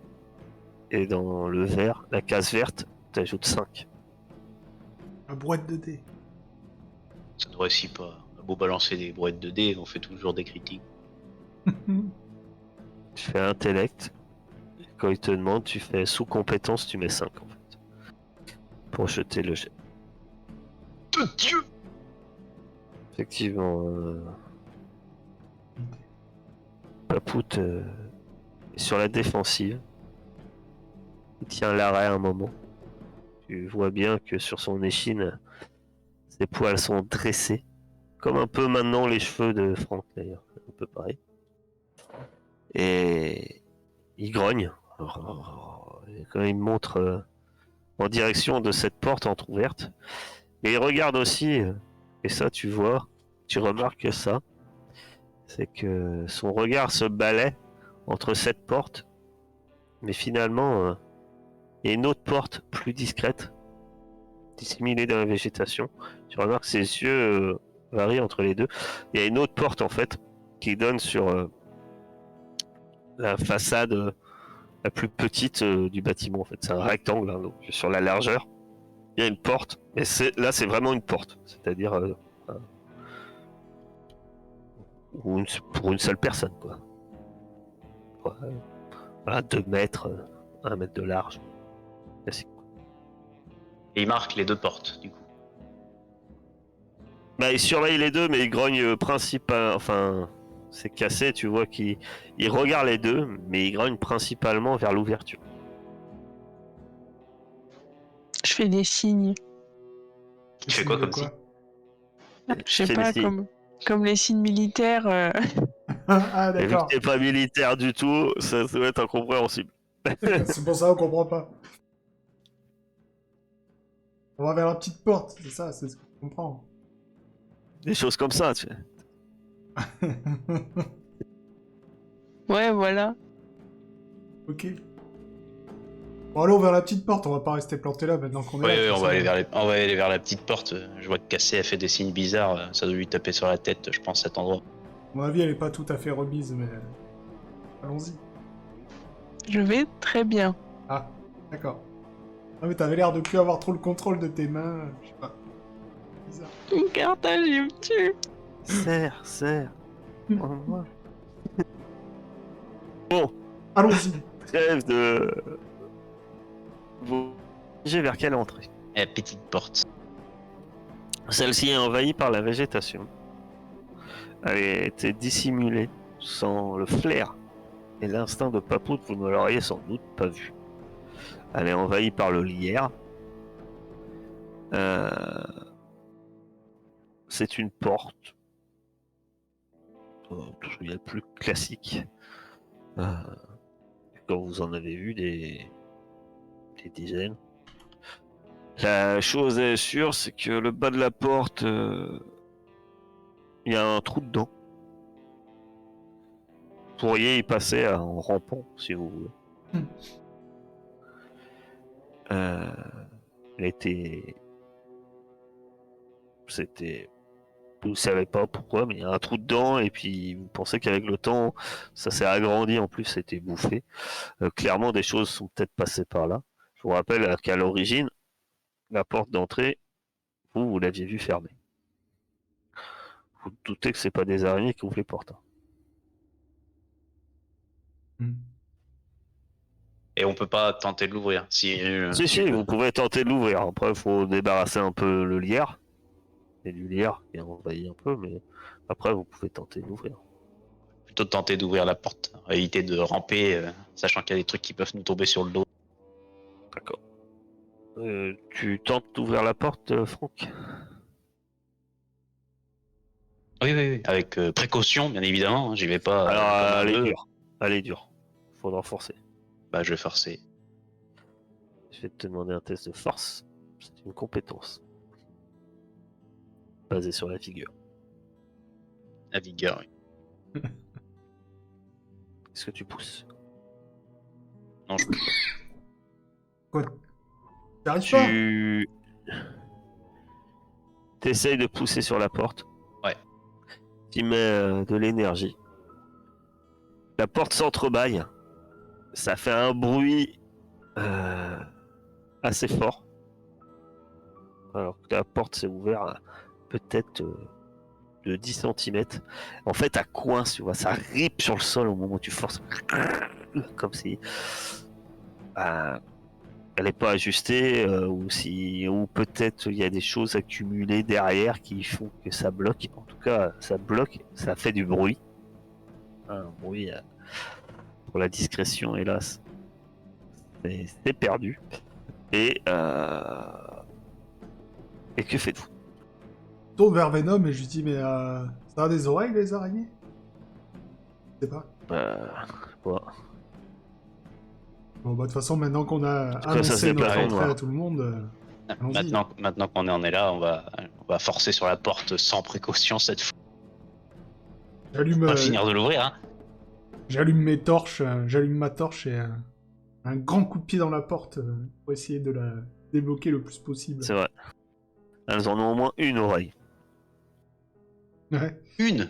et dans le vert, la case verte, tu ajoutes 5. La boîte de dés. Ça ne réussit pas. On a beau balancer des brouettes de dés, on fait toujours des critiques. Tu fais intellect. Et quand il te demande, tu fais sous compétence, tu mets 5 en fait. Pour jeter le jet. De Dieu! Effectivement, Papout est sur la défensive. Il tient l'arrêt un moment. Tu vois bien que sur son échine, ses poils sont dressés. Comme un peu maintenant les cheveux de Franck d'ailleurs. Un peu pareil. Et il grogne. Et quand il montre en direction de cette porte entrouverte. Et il regarde aussi, et ça tu vois, tu remarques ça, c'est que son regard se balaie entre cette porte, mais finalement, il y a une autre porte plus discrète, disséminée dans la végétation. Tu remarques que ses yeux varient entre les deux. Il y a une autre porte en fait, qui donne sur la façade la plus petite du bâtiment en fait. C'est un rectangle, hein, donc sur la largeur, il y a une porte, et là c'est vraiment une porte, c'est-à-dire pour une seule personne quoi. Voilà, 2 mètres, 1 mètre de large. Classique. Et il marque les deux portes, du coup. Bah, il surveille les deux, mais il grogne enfin, c'est cassé, tu vois qu'il regarde les deux, mais il grogne principalement vers l'ouverture. Je fais des signes. Tu fais quoi comme signe? Je sais Fais pas, des signes. comme les signes militaires. Ah, Et vu que d'accord. t'es pas militaire du tout, ça doit être incompréhensible. C'est pour ça qu'on comprend pas. On va vers la petite porte, c'est ça, c'est ce qu'on comprend. Des choses comme ça, tu sais. Ouais, voilà. Ok. Bon, allons vers la petite porte, on va pas rester planté là maintenant qu'on est là. Ouais, de on toute va, façon. on va aller vers la petite porte. Je vois que Cassé a fait des signes bizarres. Ça doit lui taper sur la tête, je pense, cet endroit. À mon avis, elle est pas tout à fait remise, mais. Allons-y. Je vais très bien. Ah, d'accord. Ah, mais t'avais l'air de plus avoir trop le contrôle de tes mains, je sais pas. Bizarre. Mon cartage, il me tue. Serre. Moi. Allons-y. Trêve de. Vous dirigez vers quelle entrée? La petite porte. Celle-ci est envahie par la végétation. Elle a été dissimulée sans le flair et l'instinct de Papout, vous ne l'auriez sans doute pas vu. Elle est envahie par le lierre. C'est une porte. Il y a plus classique. Quand vous en avez vu des dizaines. La chose est sûre, c'est que le bas de la porte, il y a un trou dedans. Vous pourriez y passer en rampant, si vous voulez. Elle était... C'était... Vous ne savez pas pourquoi, mais il y a un trou dedans, et puis vous pensez qu'avec le temps, ça s'est agrandi, en plus, c'était bouffé. Clairement, des choses sont peut-être passées par là. Je vous rappelle qu'à l'origine, la porte d'entrée, vous l'aviez vu fermé. Vous vous doutez que c'est pas des araignées qui ouvrent les portes. Hein. Et on peut pas tenter de l'ouvrir. Si Vous pouvez tenter de l'ouvrir. Après, il faut débarrasser un peu le lierre. Et du lierre qui envahit un peu, mais après, vous pouvez tenter de l'ouvrir. Plutôt de tenter d'ouvrir la porte. Éviter de ramper, sachant qu'il y a des trucs qui peuvent nous tomber sur le dos. D'accord. Tu tentes d'ouvrir la porte, Franck? Oui. Avec précaution, bien évidemment. J'y vais pas. Alors, comme un elle est bleu. dure. Elle est dure. Faudra forcer. Bah, je vais forcer. Je vais te demander un test de force. C'est une compétence. Basée sur la figure. La vigueur, oui. Est-ce que tu pousses? Non, je peux pas. Quoi? T'arrives pas? Tu essayes de pousser sur la porte. Ouais. Tu mets de l'énergie. La porte s'entrebâille. Ça fait un bruit assez fort. Alors que la porte s'est ouverte peut-être de 10 cm. En fait, elle coince, tu vois, ça ripe sur le sol au moment où tu forces. Comme si elle n'est pas ajustée, ou peut-être il y a des choses accumulées derrière qui font que ça bloque. En tout cas, ça bloque, ça fait du bruit. Un bruit pour la discrétion, hélas. C'est perdu. Et que faites-vous? Je tourne vers Venom et je lui dis, mais ça a des oreilles, les araignées? Je sais pas. Ouais. Bon, bah, de toute façon, maintenant qu'on a ça se annoncé notre déplace, entrée ouais. à tout le monde, allons-y. Maintenant qu'on en est là, on va forcer sur la porte sans précaution cette fois. On va finir de l'ouvrir, hein. J'allume mes torches, j'allume ma torche et un grand coup de pied dans la porte pour essayer de la débloquer le plus possible. C'est vrai. Elles en ont au moins une oreille. Ouais. Une.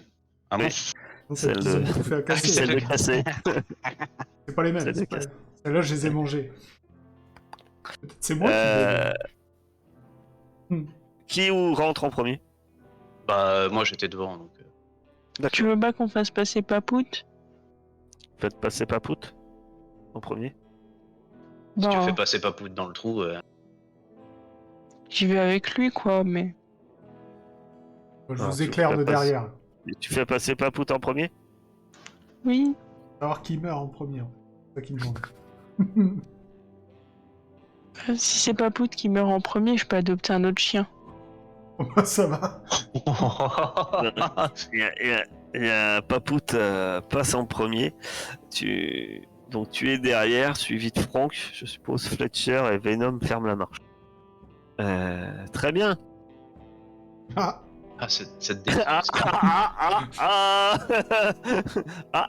Ah bon? Oui. Non, Celle qu'ils ont de- tout fait à casser. Celle de casser. C'est pas les mêmes. Celle de c'est pas- casser. Celles-là, je les ai mangées. Peut-être c'est moi qui les ai. Qui ou rentre en premier? Bah, moi j'étais devant donc. Tu veux pas qu'on fasse passer Papoute? Faites passer Papoute en premier. Si tu Bon, fais passer Papoute dans le trou, j'y vais avec lui, quoi, mais... Je Alors, vous tu éclaire fais de passer- derrière. Et tu fais passer Papoute en premier? Oui. Savoir qui meurt en premier. En fait. C'est ça qui me demande. Si c'est Papoute qui meurt en premier, je peux adopter un autre chien. Ça va. Il y a Papoute passe en premier. Donc tu es derrière, suivi de Franck, je suppose. Fletcher et Venom ferment la marche. Très bien. Ah, Ah, cette Ah, défense.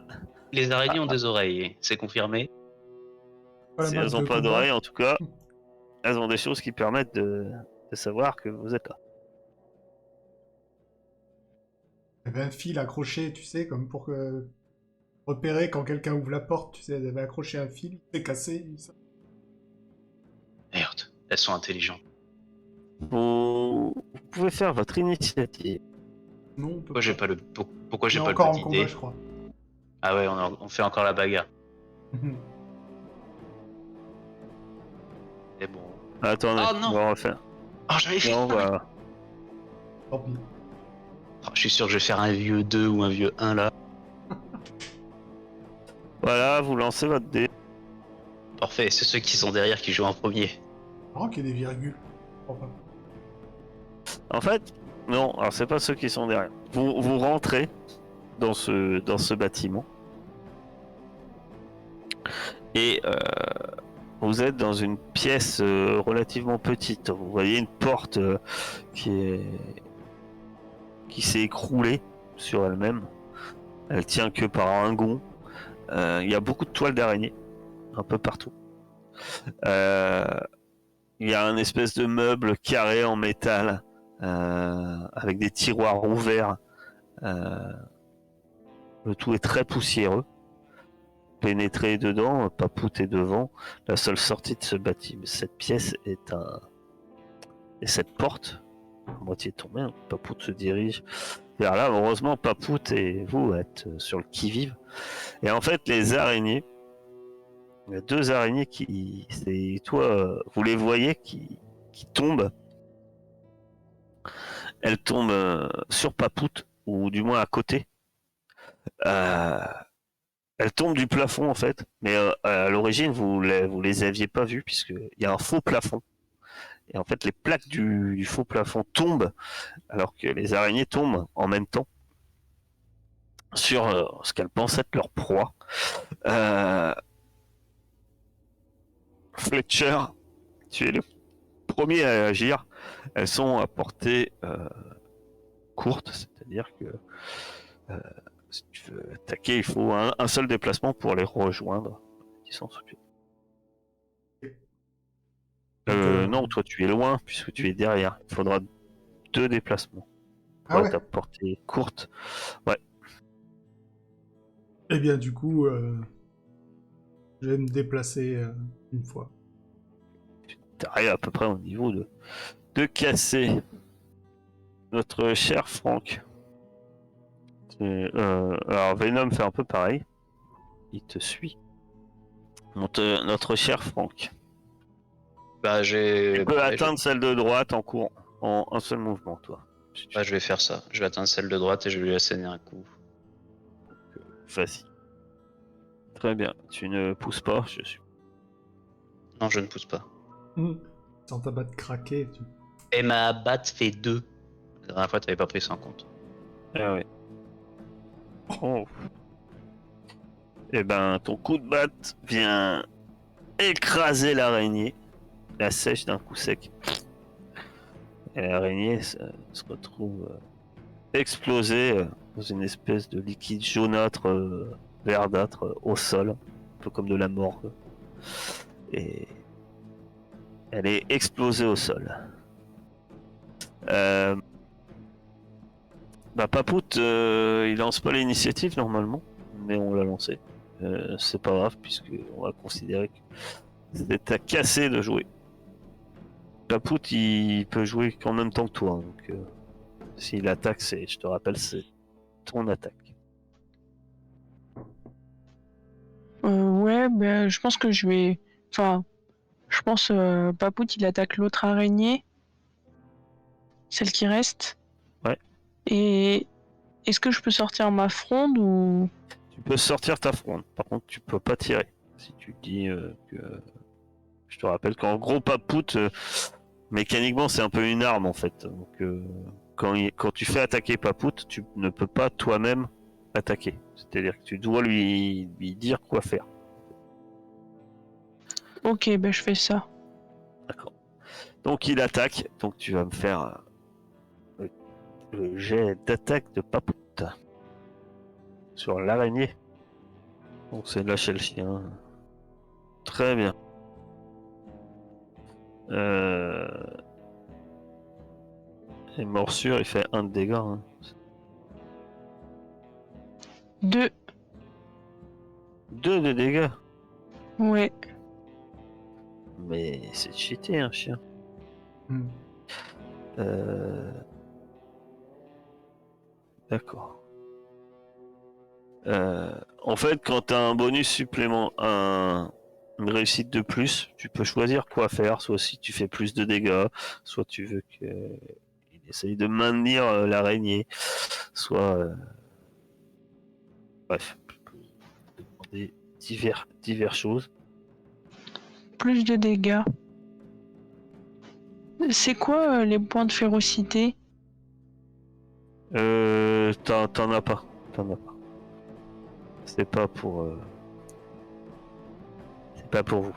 Les araignées ont des oreilles, c'est confirmé. pas la Si map elles n'ont de pas combat. d'oreilles, en tout cas, elles ont des choses qui permettent de savoir que vous êtes là. Il y avait un fil accroché, tu sais, comme pour repérer quand quelqu'un ouvre la porte, tu sais, elle avait accroché un fil, il s'est cassé. Merde, elles sont intelligentes. Vous pouvez faire votre initiative. Non, on peut Pourquoi j'ai pas le On est le encore en petit combat, dé? je crois. Ah ouais, on fait encore la bagarre. C'est bon. Attendez, Oh non. on va refaire. Oh, j'avais fait. Non, voilà. Tant pis. Oh, je suis sûr que je vais faire un vieux 2 ou un vieux 1 là. Voilà, vous lancez votre dé. Parfait, c'est ceux qui sont derrière qui jouent en premier. Marrant qu'il y ait des virgules. Je crois pas. En fait, non, alors c'est pas ceux qui sont derrière. Vous rentrez dans ce bâtiment. Et vous êtes dans une pièce relativement petite. Vous voyez une porte qui s'est écroulée sur elle-même. Elle tient que par un gond. Il y a beaucoup de toiles d'araignée un peu partout. Il y a un espèce de meuble carré en métal avec des tiroirs ouverts. Le tout est très poussiéreux. Pénétrer dedans, Papoute est devant. La seule sortie de ce bâtiment, cette pièce est cette porte à moitié tombé. Hein. Papout se dirige vers là. Heureusement, Papout et vous êtes sur le qui-vive. Et en fait, les araignées, il y a 2 araignées qui, c'est toi, vous les voyez qui tombent. Elles tombent sur Papout, ou du moins à côté. Elles tombent du plafond en fait, mais à l'origine vous les aviez pas vues puisqu'il y a un faux plafond. Et en fait les plaques du faux plafond tombent alors que les araignées tombent en même temps sur ce qu'elles pensent être leur proie. Euh, Fletcher, tu es le premier à agir. Elles sont à portée courte, c'est-à-dire que si tu veux attaquer, il faut un seul déplacement pour les rejoindre. Non, toi tu es loin puisque tu es derrière. Il faudra 2 déplacements pour être à portée courte. Ouais. Eh bien, du coup, je vais me déplacer une fois. Tu arrives à peu près au niveau de casser notre cher Franck. Alors Venom fait un peu pareil. Il te suit. Notre cher Franck. Bah, Tu peux atteindre celle de droite en courant. En un seul mouvement, toi. Bah, je vais faire ça. Je vais atteindre celle de droite et je vais lui asséner un coup. Vas-y. Très bien. Tu ne pousses pas, je suis. Non, je ne pousse pas. Sans ta batte craquer. Et ma batte fait 2. La dernière fois, tu n'avais pas pris ça en compte. Ah ouais. Oh. Et ben, ton coup de batte vient écraser l'araignée. La sèche d'un coup sec. Et l'araignée se retrouve explosée dans une espèce de liquide jaunâtre, verdâtre au sol. Un peu comme de la morgue. Et elle est explosée au sol. Papout, il lance pas l'initiative normalement, mais on l'a lancé. C'est pas grave puisque on va considérer que c'est à casser de jouer. Papout, il peut jouer qu'en même temps que toi, donc s'il attaque, je te rappelle, c'est ton attaque. Ouais, ben je pense que je vais. Enfin, je pense Papout il attaque l'autre araignée, celle qui reste. Ouais. Et est-ce que je peux sortir ma fronde ou. Tu peux sortir ta fronde, par contre tu peux pas tirer. Si tu dis que. Je te rappelle qu'en gros Papout, mécaniquement c'est un peu une arme en fait. Donc quand tu fais attaquer Papout, tu ne peux pas toi-même attaquer. C'est-à-dire que tu dois lui dire quoi faire. Ok, ben je fais ça. D'accord. Donc il attaque, donc tu vas me faire le jet d'attaque de Papout. Sur l'araignée. Donc c'est lâcher le chien. Très bien. Et morsure, il fait 1 de dégâts. Hein. 2. 2 de dégâts. Ouais. Mais c'est cheaté un chien. D'accord. En fait, quand tu as un bonus supplément, une réussite de plus, tu peux choisir quoi faire. Soit si tu fais plus de dégâts, soit tu veux qu'il essaye de maintenir l'araignée, soit... Bref, tu peux demander divers choses. Plus de dégâts. C'est quoi les points de férocité? T'en as pas. C'est pas pour... C'est pas pour vous.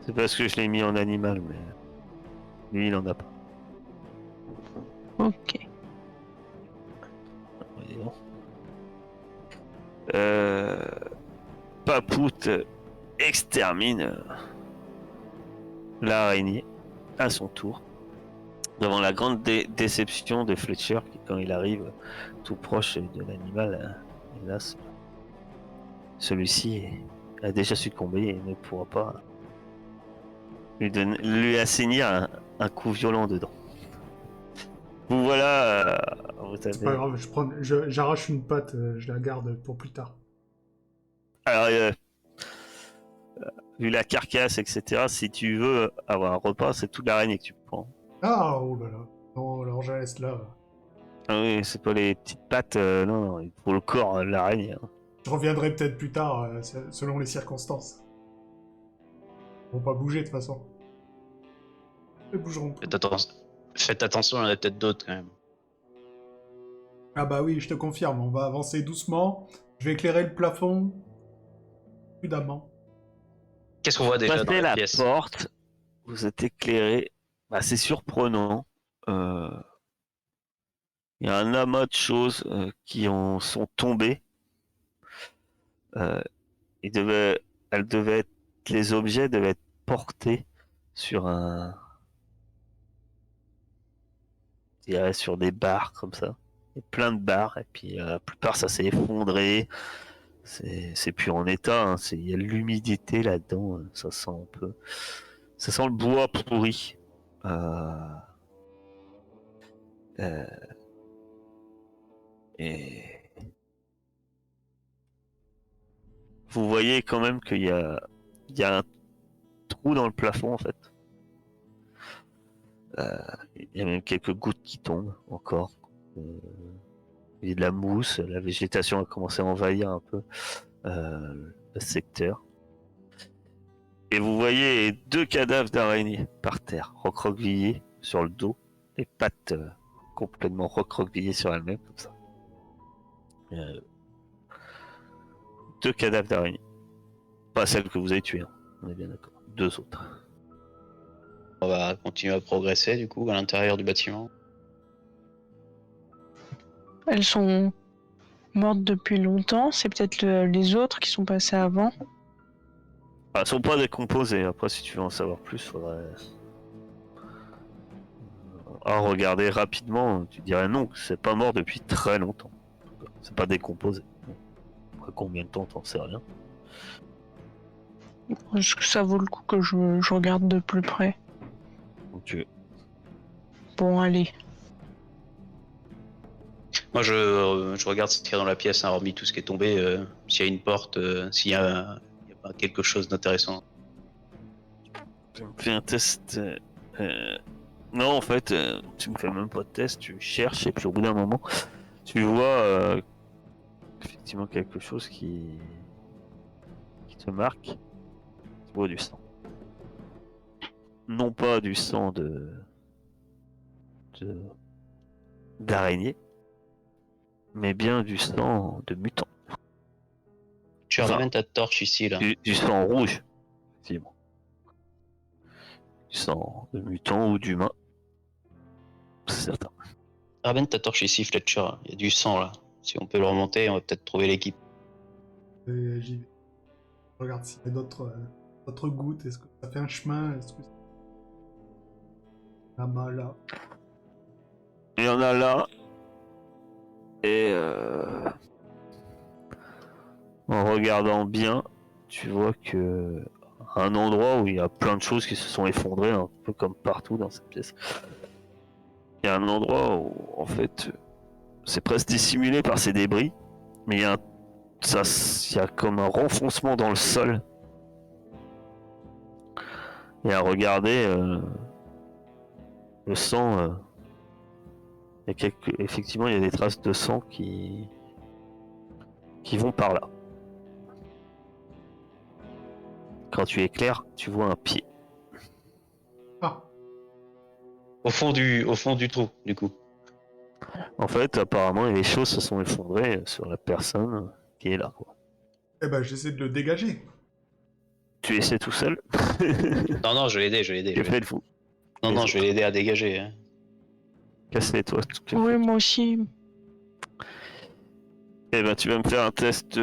C'est parce que je l'ai mis en animal, mais... Lui, il en a pas. Ok. Voyons. Papout extermine l'araignée à son tour. Devant la grande déception de Fletcher, qui quand il arrive tout proche de l'animal, hélas, celui-ci a déjà succombé et ne pourra pas lui assigner un coup violent dedans. Vous voilà, vous C'est pas avez... grave, j'arrache une patte, je la garde pour plus tard. Alors, vu la carcasse, etc., si tu veux avoir un repas, c'est toute l'araignée que tu prends. Ah, oh là là. Non, alors je la laisse là. Ah oui, c'est pas les petites pattes, non, non, il faut le corps de l'araignée. Hein. Je reviendrai peut-être plus tard, selon les circonstances. Ils vont pas bouger de toute façon. Ils bougeront plus. Faites attention, il y en a peut-être d'autres quand même. Ah bah oui, je te confirme, on va avancer doucement. Je vais éclairer le plafond. Prudemment. Qu'est-ce qu'on voit déjà dans Passez la la pièce? porte, vous êtes éclairé. Bah, c'est surprenant. Il y a un amas de choses qui sont tombées. Euh, elles devaient être, les objets devaient être portés sur je dirais sur des barres comme ça. Il y a plein de barres et puis la plupart ça s'est effondré. C'est plus en état. Hein. Il y a de l'humidité là-dedans. Ça sent un peu, ça sent le bois pourri. Euh, euh, et vous voyez quand même il y a un trou dans le plafond en fait. Il y a même quelques gouttes qui tombent encore. Euh, il y a de la mousse, la végétation a commencé à envahir un peu le secteur. Et vous voyez 2 cadavres d'araignées par terre, recroquevillés sur le dos, les pattes complètement recroquevillées sur elles-mêmes comme ça. 2 cadavres d'araignées. Pas celles que vous avez tuées, hein. On est bien d'accord. 2 autres. On va continuer à progresser du coup à l'intérieur du bâtiment. Elles sont mortes depuis longtemps. C'est peut-être les autres qui sont passés avant. Elles sont pas décomposées. Après, si tu veux en savoir plus, faudrait regarder rapidement. Tu dirais non, c'est pas mort depuis très longtemps. C'est pas décomposé. Après combien de temps, t'en sais rien. Est-ce que ça vaut le coup que je regarde de plus près? Donc, tu... Bon, allez. Moi je regarde ce qu'il y a dans la pièce, hein, hormis tout ce qui est tombé, s'il y a une porte, il y a pas quelque chose d'intéressant. tu me fais un test. Non, en fait, tu me fais même pas de test. Tu cherches et puis au bout d'un moment, tu vois effectivement quelque chose qui te marque. Tu vois du sang. Non pas du sang de- d'araignée, mais bien du sang de mutant. Tu Enfin, ramènes ta torche ici là. Du sang rouge, effectivement. Du sang de mutant ou d'humain, c'est certain. Ramène ta torche ici, Fletcher. Il y a du sang là. Si on peut le remonter, on va peut-être trouver l'équipe. Et j'y vais. Je regarde s'il y a d'autres gouttes. Est-ce que ça fait un chemin? Est-ce que c'est là-bas, là? Il y en a là, et en regardant bien, tu vois que un endroit où il y a plein de choses qui se sont effondrées, un peu comme partout dans cette pièce. Il y a un endroit où, en fait, c'est presque dissimulé par ces débris, mais il y a comme un renfoncement dans le sol. Et à regarder, le sang, effectivement, il y a des traces de sang qui vont par là. Quand tu éclaires, tu vois un pied. Ah, Au fond du trou, du coup. En fait, apparemment, les choses se sont effondrées sur la personne qui est là, quoi. eh ben j'essaie de le dégager. Tu essaies tout seul. Non, non, je vais l'aider, je vais l'aider. Que faites-vous? Non, les non, je vais autres l'aider à dégager. Hein. Cassez-toi. Oui, moi aussi. Eh ben, tu vas me faire un test.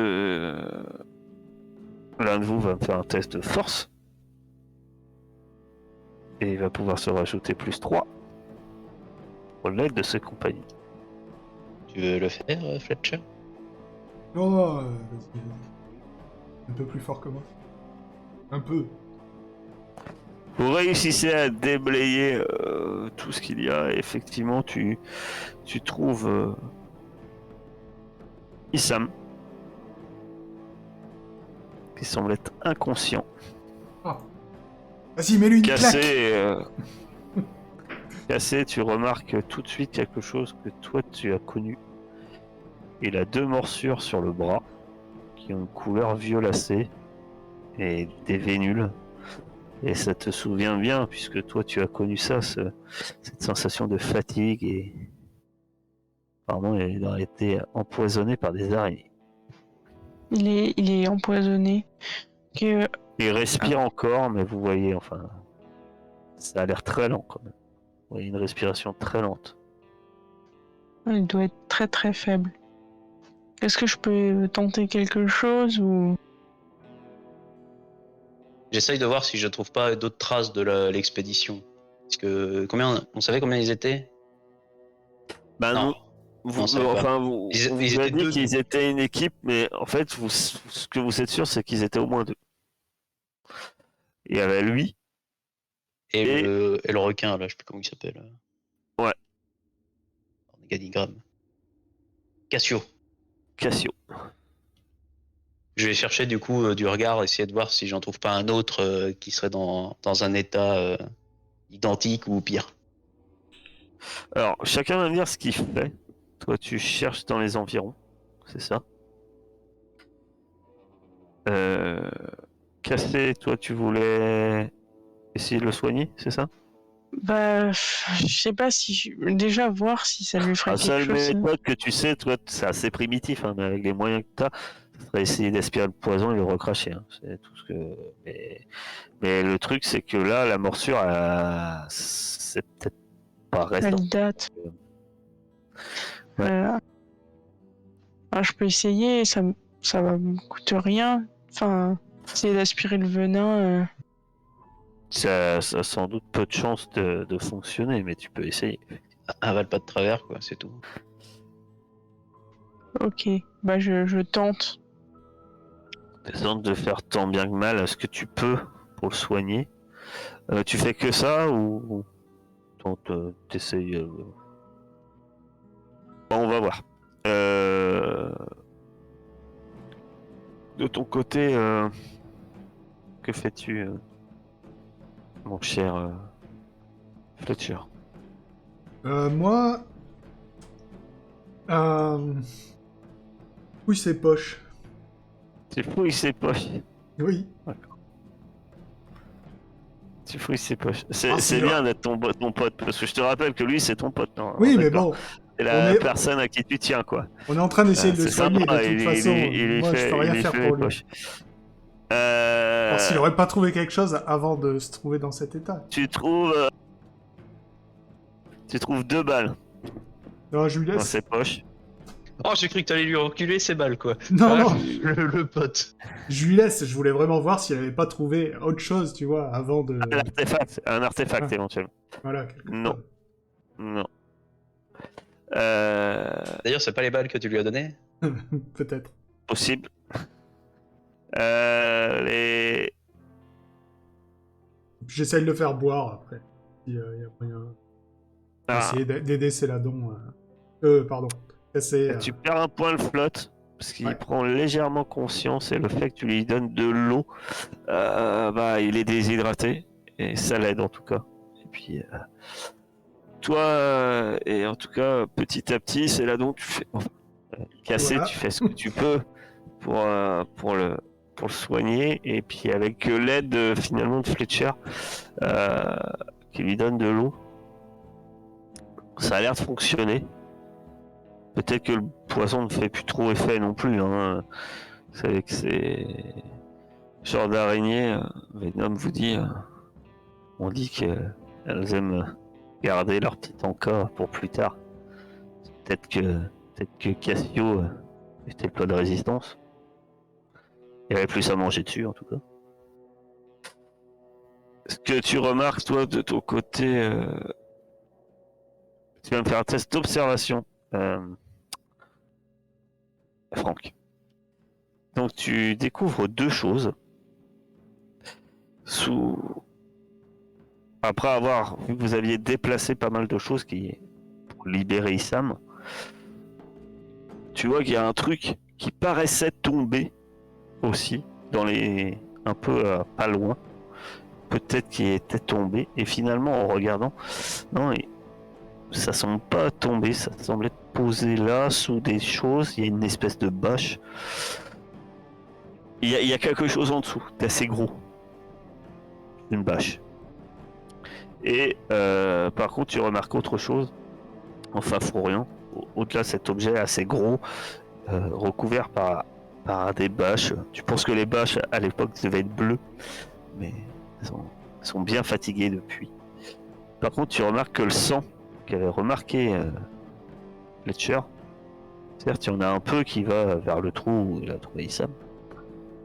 L'un de vous va me faire un test de force. Et il va pouvoir se rajouter plus 3 pour l'aide de ses compagnons. Tu veux le faire, Fletcher? Oh, c'est un peu plus fort que moi. Un peu. Vous réussissez à déblayer tout ce qu'il y a. Et effectivement, tu trouves Issam, qui semble être inconscient. Ah. Vas-y, mets-lui une Cassé, claque. Cassé, tu remarques tout de suite quelque chose que toi tu as connu. Il a 2 morsures sur le bras qui ont une couleur violacée et des vénules. Et ça te souvient bien puisque toi tu as connu ça, cette sensation de fatigue et apparemment il aurait été empoisonné par des araignées. Il est empoisonné. Que... Il respire encore, mais vous voyez, enfin, ça a l'air très lent quand même. Vous voyez une respiration très lente. Il doit être très très faible. Est-ce que je peux tenter quelque chose ou... J'essaye de voir si je trouve pas d'autres traces de l'expédition. Parce que on savait combien ils étaient? Bah Non, non, on savait pas. enfin, Ils on vous étaient a dit 2. qu'ils étaient une équipe, mais en fait, ce que vous êtes sûr, c'est qu'ils étaient au moins 2. Il y avait lui Et et le requin, là, je sais plus comment il s'appelle. Ouais. Organigramme. Cassio. Cassio. Je vais chercher du coup du regard, essayer de voir si j'en trouve pas un autre qui serait dans un état identique ou pire. Alors, chacun va me dire ce qu'il fait. Toi, tu cherches dans les environs, c'est ça. Cassé, toi, tu voulais essayer de le soigner, c'est ça? Bah, je sais pas si... Déjà voir si ça lui ferait La quelque seule chose. méthode que tu sais, toi, c'est assez primitif, hein, mais avec les moyens que tu as, ça serait essayer d'aspirer le poison et le recracher. Hein. C'est tout ce que. Mais le truc, c'est que là, la morsure, c'est peut-être pas récent. Elle date. Ouais. Je peux essayer, ça va me coûter rien. Enfin, essayer d'aspirer le venin. Ça a sans doute peu de chances de fonctionner, mais tu peux essayer. Avale pas de travers, quoi, c'est tout. Ok, bah je tente. Tente de faire tant bien que mal à ce que tu peux pour le soigner. Tu fais que ça ou t'essayes Bon, on va voir. De ton côté, que fais-tu, mon cher Fletcher? Moi... Oui, ses poches. Tu fouilles ses poches. Oui. Tu fouilles ses poches. Ah, C'est bien d'être ton pote, parce que je te rappelle que lui, c'est ton pote. Non, Oui, mais d'accord. bon, C'est on la est, personne à qui tu tiens, quoi. on est en train d'essayer de le C'est soigner, sympa, de toute façon. Moi, je peux rien faire les pour lui. poches. Alors, s'il aurait pas trouvé quelque chose avant de se trouver dans cet état. Tu trouves 2 balles Non, je lui dans laisse. ses poches. Oh, j'ai cru que t'allais lui reculer ses balles, quoi. Non, non, Le pote. je lui laisse. Je voulais vraiment voir s'il avait pas trouvé autre chose, tu vois, avant de... Un artefact Ah. éventuellement. Voilà, quelque Non. chose. Non. D'ailleurs, c'est pas les balles que tu lui as données? Peut-être. Possible. Les... J'essaye de le faire boire, après. Il y a moyen... Ah, Essayer d'aider Céladon. Pardon. Casser... tu perds un point de flotte parce qu'il Ouais. prend légèrement conscience et le fait que tu lui donnes de l'eau, bah il est déshydraté et ça l'aide en tout cas. Et puis toi et en tout cas petit à petit c'est là donc tu fais casser, Voilà. tu fais ce que tu peux pour le soigner et puis avec l'aide finalement de Fletcher qui lui donne de l'eau, ça a l'air de fonctionner. Peut-être que le poison ne fait plus trop effet non plus. Hein. Vous savez que c'est genre d'araignée. Venom vous dit, on dit qu'elles aiment garder leur petit encas pour plus tard. Peut-être que Cassio était le plat de résistance. Il y avait plus à manger dessus en tout cas. Ce que tu remarques toi de ton côté, tu vas me faire un test d'observation, Franck. Donc tu découvres 2 choses. après avoir vu que vous aviez déplacé pas mal de choses pour libérer Issam, tu vois qu'il y a un truc qui paraissait tomber aussi un peu pas loin, peut-être qu'il était tombé, et finalement en regardant, non, ça semble pas tomber, ça semble être posé là sous des choses. Il y a une espèce de bâche. Il y a quelque chose en dessous d'assez gros, une bâche. Et par contre, tu remarques autre chose. Enfin, Florian, au-delà de cet objet assez gros, recouvert par des bâches. Tu penses que les bâches à l'époque devaient être bleues, mais elles sont bien fatiguées depuis. Par contre, tu remarques que le sang qu'avait remarqué Fletcher, certes, il y en a un peu qui va vers le trou où il a trouvé Issam,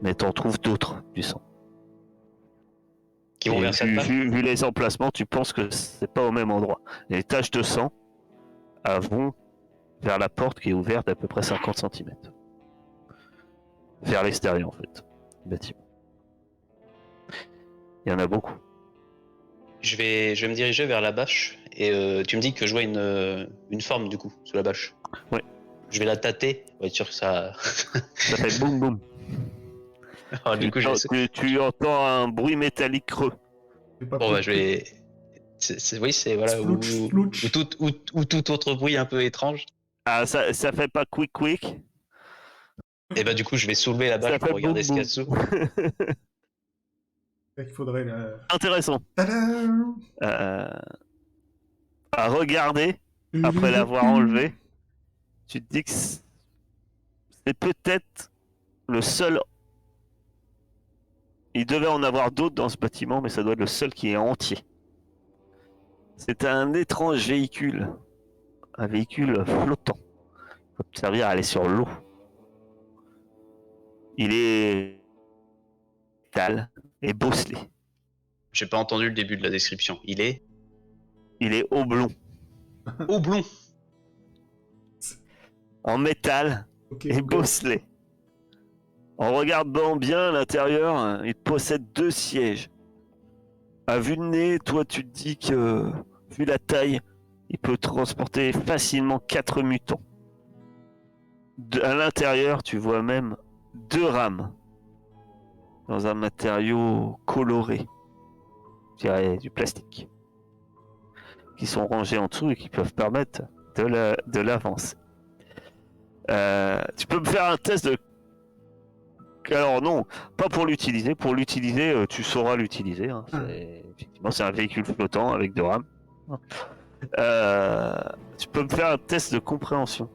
mais t'en trouves d'autres du sang. Qui vont vers cette bâche. Vu les emplacements, tu penses que c'est pas au même endroit. Les taches de sang vont vers la porte qui est ouverte d'à peu près 50 cm. Vers l'extérieur en fait, du bâtiment. Il y en a beaucoup. Je vais me diriger vers la bâche et tu me dis que je vois une forme du coup sous la bâche. Ouais. Je vais la tâter pour être sûr que ça. Ça fait boum boum. Alors, du coup, tu entends un bruit métallique creux. Bon bah je vais. Oui, c'est voilà Splouch. ou tout autre bruit un peu étrange. Ah, ça fait pas quick quick. Et bah du coup, je vais soulever la bâche Ça pour fait regarder ce boum qu'il y a boum. dessous. Il faudrait la... Intéressant. Tadam À regarder après l'avoir enlevé, tu te dis que c'est peut-être le seul. Il devait en avoir d'autres dans ce bâtiment, mais ça doit être le seul qui est entier. C'est un étrange véhicule. Un véhicule flottant. Il peut te servir à aller sur l'eau. Il est métal et bosselé. J'ai pas entendu le début de la description. Il est oblong. oblong. En métal Ok, et ok. bosselé. En regardant bien l'intérieur, il possède 2 sièges. À vue de nez, toi tu te dis que, vu la taille, il peut transporter facilement 4 mutants. À l'intérieur, tu vois même 2 rames. Dans un matériau coloré. Je dirais du plastique. Qui sont rangés en dessous et qui peuvent permettre de l'avancer. Tu peux me faire un test de... Alors non, pas pour l'utiliser. Pour l'utiliser, tu sauras l'utiliser. Hein. Effectivement, c'est un véhicule flottant avec 2 rames. Tu peux me faire un test de compréhension.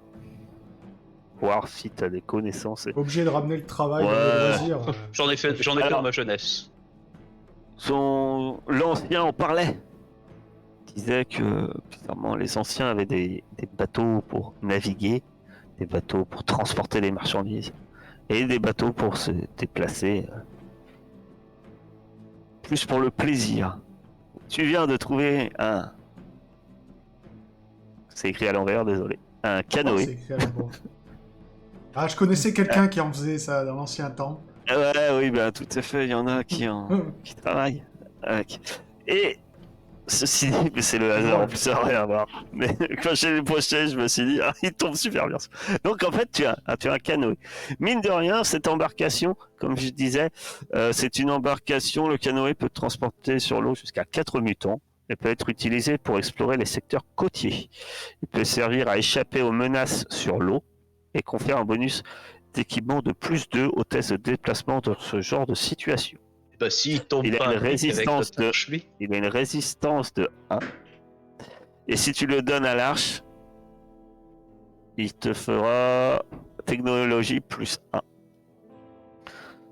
Voir si tu as des connaissances. Obligé de ramener le travail dans Ouais. les loisirs. J'en ai fait dans ma jeunesse. L'ancien en parlait. Il disait que bizarrement, les anciens avaient des bateaux pour naviguer, des bateaux pour transporter les marchandises, et des bateaux pour se déplacer. Plus pour le plaisir. Tu viens de trouver un... C'est écrit à l'envers, désolé. Un Oh, canoë. c'est écrit à l'endroit. Ah, je connaissais quelqu'un qui en faisait ça dans l'ancien temps. Ouais, oui, bah, tout à fait, il y en a qui travaillent avec. Et ceci dit, mais c'est le hasard, en plus ça n'a rien à voir. Mais quand j'ai les pochets, je me suis dit, ah, il tombe super bien. Donc en fait, tu as un canoë. Mine de rien, cette embarcation, comme je disais, c'est une embarcation, le canoë peut transporter sur l'eau jusqu'à 4 mutants. Elle peut être utilisée pour explorer les secteurs côtiers. Il peut servir à échapper aux menaces sur l'eau et confère un bonus d'équipement de +2 au test de déplacement dans ce genre de situation. Bah s'il tombe Il a pas une à pic avec résistance notre marche, lui. Il a une résistance de 1. Et si tu le donnes à l'arche, il te fera technologie +1.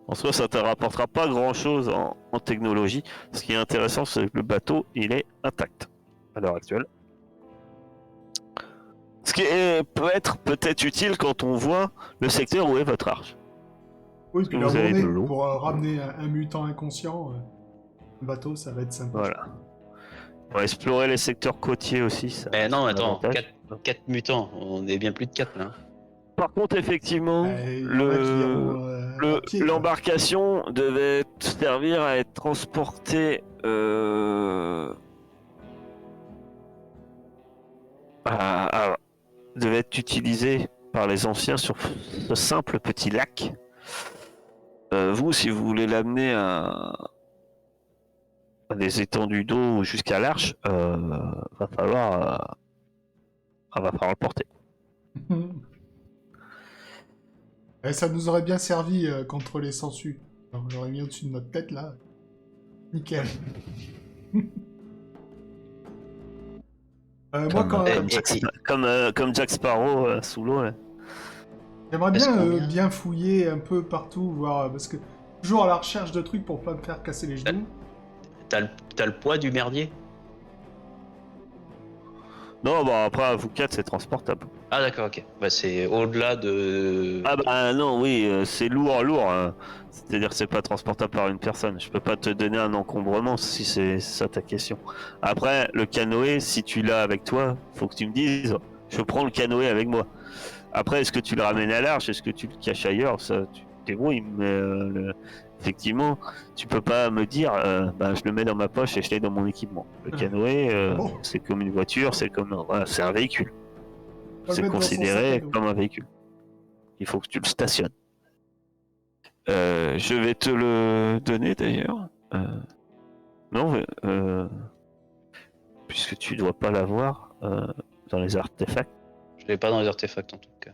En soi, ça te rapportera pas grand chose en technologie. Ce qui est intéressant, c'est que le bateau, il est intact à l'heure actuelle. Ce qui peut être peut-être utile quand on voit le secteur où est votre arche. Oui, puis que là où vous on avez est, de l'eau. pour ramener un mutant inconscient, un bateau, ça va être sympa. Voilà. Pour explorer les secteurs côtiers aussi. Ça, Mais non, c'est un attends, avantage. 4 mutants, on est bien plus de 4 là. Par contre, effectivement, Il y en a qui ont à pied. Quoi. L'embarcation devait servir à être transportée devait être utilisée par les anciens sur ce simple petit lac. Vous, si vous voulez l'amener à des étendues d'eau jusqu'à l'arche, va falloir le porter. Et ça nous aurait bien servi contre les sangsues. On l'aurait mis au-dessus de notre tête, là. Nickel. Moi, quand... Comme Jack Sparrow sous l'eau. Là. J'aimerais Est-ce qu'on bien vient bien fouiller un peu partout, voir... parce que toujours à la recherche de trucs pour pas me faire casser les genoux. T'as le poids du merdier? Non, bah après, vous 4, c'est transportable. Ah d'accord, ok. Bah c'est au-delà de... Ah bah non, oui, c'est lourd. Hein. C'est-à-dire que c'est pas transportable par une personne. Je peux pas te donner un encombrement si c'est ça ta question. Après, le canoë, si tu l'as avec toi, faut que tu me dises, je prends le canoë avec moi. Après, est-ce que tu le ramènes à l'arche? Est-ce que tu le caches ailleurs? Ça, tu te débrouilles, mais effectivement, tu peux pas me dire, bah, je le mets dans ma poche et je l'ai dans mon équipement. Le canoë, Bon. c'est comme une voiture, voilà, c'est un véhicule. Faut le C'est mettre dans son considéré sac à dos. comme un véhicule. Il faut que tu le stationnes. Je vais te le donner d'ailleurs. Non, puisque tu dois pas l'avoir dans les artefacts. Je l'ai pas dans les artefacts en tout cas.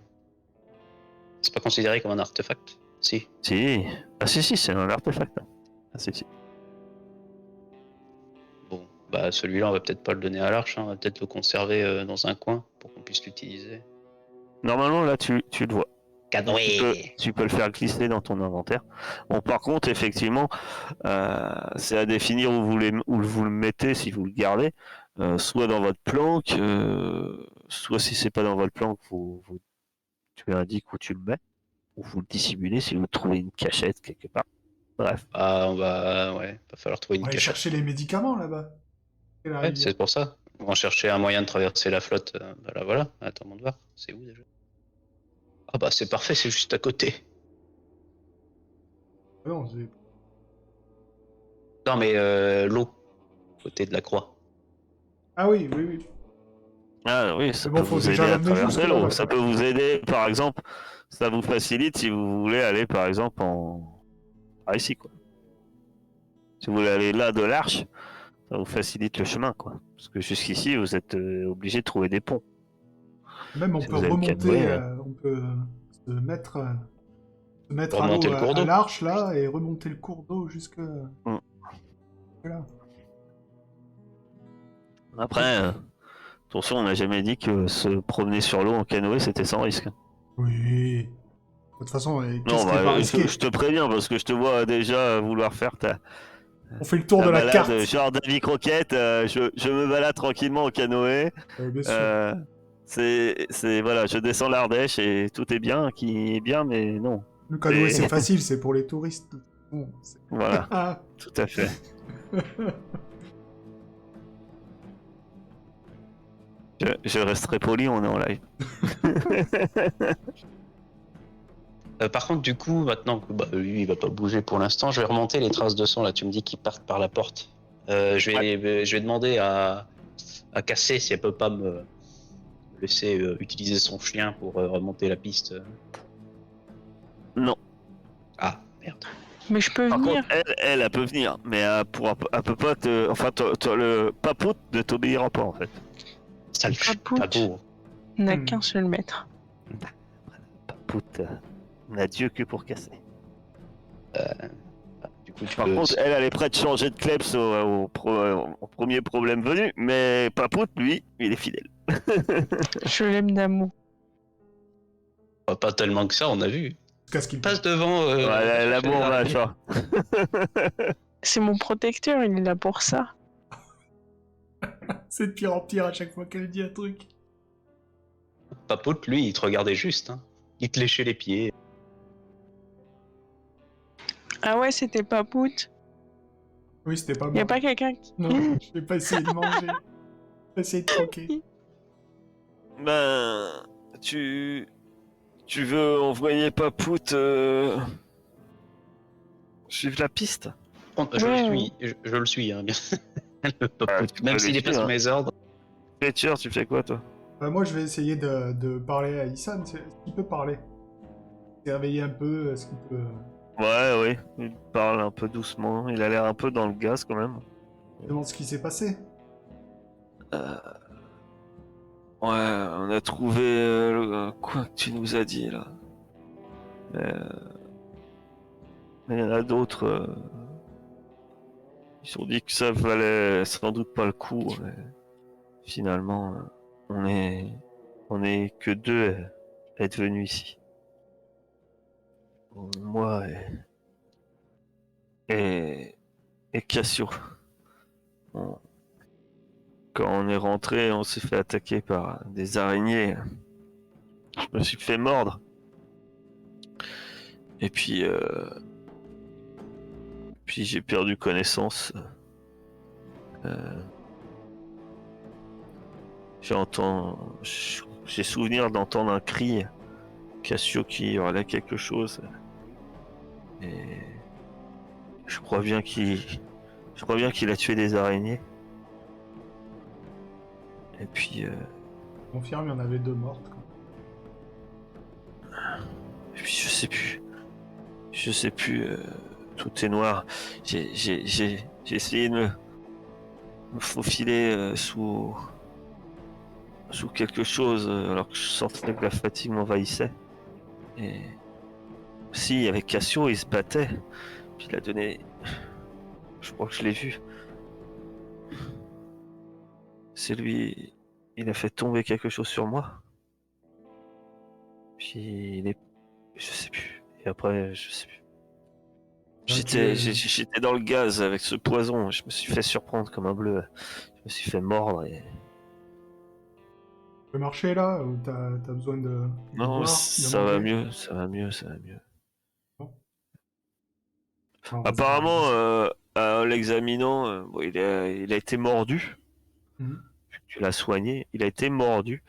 C'est pas considéré comme un artefact? Si. Si. Ah si, c'est un artefact. Ah si. Bon, bah celui-là on va peut-être pas le donner à l'arche, hein. On va peut-être le conserver dans un coin pour qu'on puisse l'utiliser. Normalement, là, tu le vois. Canoë! Tu peux le faire glisser dans ton inventaire. Bon, par contre, effectivement, c'est à définir où vous le mettez, si vous le gardez. Soit dans votre planque, soit si c'est pas dans votre planque, tu indiques où tu le mets, ou vous le dissimulez si vous trouvez une cachette quelque part. Bref. Ah, va falloir trouver On une va aller cachette. chercher les médicaments, là-bas. Et la Ouais, rivière. c'est pour ça. On va chercher un moyen de traverser la flotte. Bah là voilà, attends, on va voir. C'est où déjà? Ah bah c'est parfait, c'est juste à côté. Ah non, c'est... Non mais l'eau, côté de la croix. Ah oui. Ah oui, ça Mais bon, peut faut vous déjà aider à l'amener traverser jusque-là, l'eau. là. Ça peut vous aider, par exemple, ça vous facilite si vous voulez aller, par exemple, par ici, quoi. Si vous voulez aller là de l'arche, ça vous facilite le chemin, quoi. Parce que jusqu'ici, vous êtes obligé de trouver des ponts. Même on Si peut vous avez le remonter, canoë, on peut se mettre à Remonter l'eau le cours à d'eau. l'arche, là, et remonter le cours d'eau jusque là. Après, attention, on n'a jamais dit que se promener sur l'eau en canoë, c'était sans risque. Oui. De toute façon, qu'est-ce Non, qui est pas bah, risqué? je te préviens, parce que je te vois déjà vouloir faire On fait le tour ta de la balade, carte. genre Davy Croquette, je me balade tranquillement en canoë. Bien sûr. Voilà, je descends l'Ardèche et tout est bien, qui est bien, mais non. Le canoë, c'est- c'est facile, c'est pour les touristes. Bon, Voilà, Ah. tout à fait. Je resterai poli, on est en live. Par contre, du coup, maintenant que bah, lui, il va pas bouger pour l'instant, je vais remonter les traces de sang. Là, tu me dis qu'ils partent par la porte. Je vais demander à Cassé si elle peut pas me laisser utiliser son chien pour remonter la piste. Non. Ah, merde. Mais je peux Par venir. contre, elle peut venir, mais elle peut pas te... Enfin, le papote ne t'obéira pas, en fait. Sale Papout. pas beau. On n'a Hmm. qu'un seul maître. Papote n'a Dieu que pour casser. Du coup, tu Par peux... contre, elle est prête de changer de kleps au premier problème venu, mais Papote, lui, il est fidèle. Je l'aime d'amour. Pas tellement que ça, on a vu. Qu'est-ce qu'il Passe devant. Ouais, l'amour chercher les va, araignées. genre. C'est mon protecteur, il est là pour ça. C'est de pire en pire à chaque fois qu'elle dit un truc. Papote, lui, il te regardait juste. Hein. Il te léchait les pieds. Ah ouais, c'était Papout. Oui, c'était pas Y a moi. pas quelqu'un qui... Non, je vais pas essayer de manger. J'ai essayé de croquer. Ben, tu veux envoyer Papout suivre la piste. Je le Ouais. suis, je le suis, hein, bien. Le papout. Ah, tu Même peux s'il les est pas suivre, sous hein. mes ordres. Fletcher, tu fais quoi, toi? Moi, je vais essayer de parler à Issan. Est-ce qu'il peut parler? Se réveiller un peu, est-ce qu'il peut... Ouais, oui. Il parle un peu doucement. Il a l'air un peu dans le gaz, quand même. Demande ce qui s'est passé. Ouais, on a trouvé quoi que tu nous as dit, là. Mais il y en a d'autres. Ils ont dit que ça valait sans doute pas le coup. Mais finalement, on est que deux à être venus ici. Moi et Cassio. On- Quand on est rentré, on s'est fait attaquer par des araignées. Je me suis fait mordre. Et puis j'ai perdu connaissance. Euh, j'ai souvenir d'entendre un cri. Cassio qui hurlait quelque chose. Et je crois bien qu'il a tué des araignées. Et puis, Confirme, il y en avait 2 mortes. Quoi. je sais plus. Je sais plus. Tout est noir. J'ai essayé de me faufiler sous quelque chose alors que je sentais que la fatigue m'envahissait. Et si, avec Cassio, il se battait. Puis il a donné. Je crois que je l'ai vu. C'est lui. Il a fait tomber quelque chose sur moi. Puis il est. Je sais plus. Et après, je sais plus. J'étais dans le gaz avec ce poison. Je me suis fait surprendre comme un bleu. Je me suis fait mordre et. Tu peux marcher là ou t'as besoin de Non, boire, de ça va manger? mieux, ça va mieux, ça va mieux. Bon. Alors, vas-y, Apparemment, vas-y. en l'examinant, bon, il a été mordu. Mhm. Tu l'as soigné. Il a été mordu.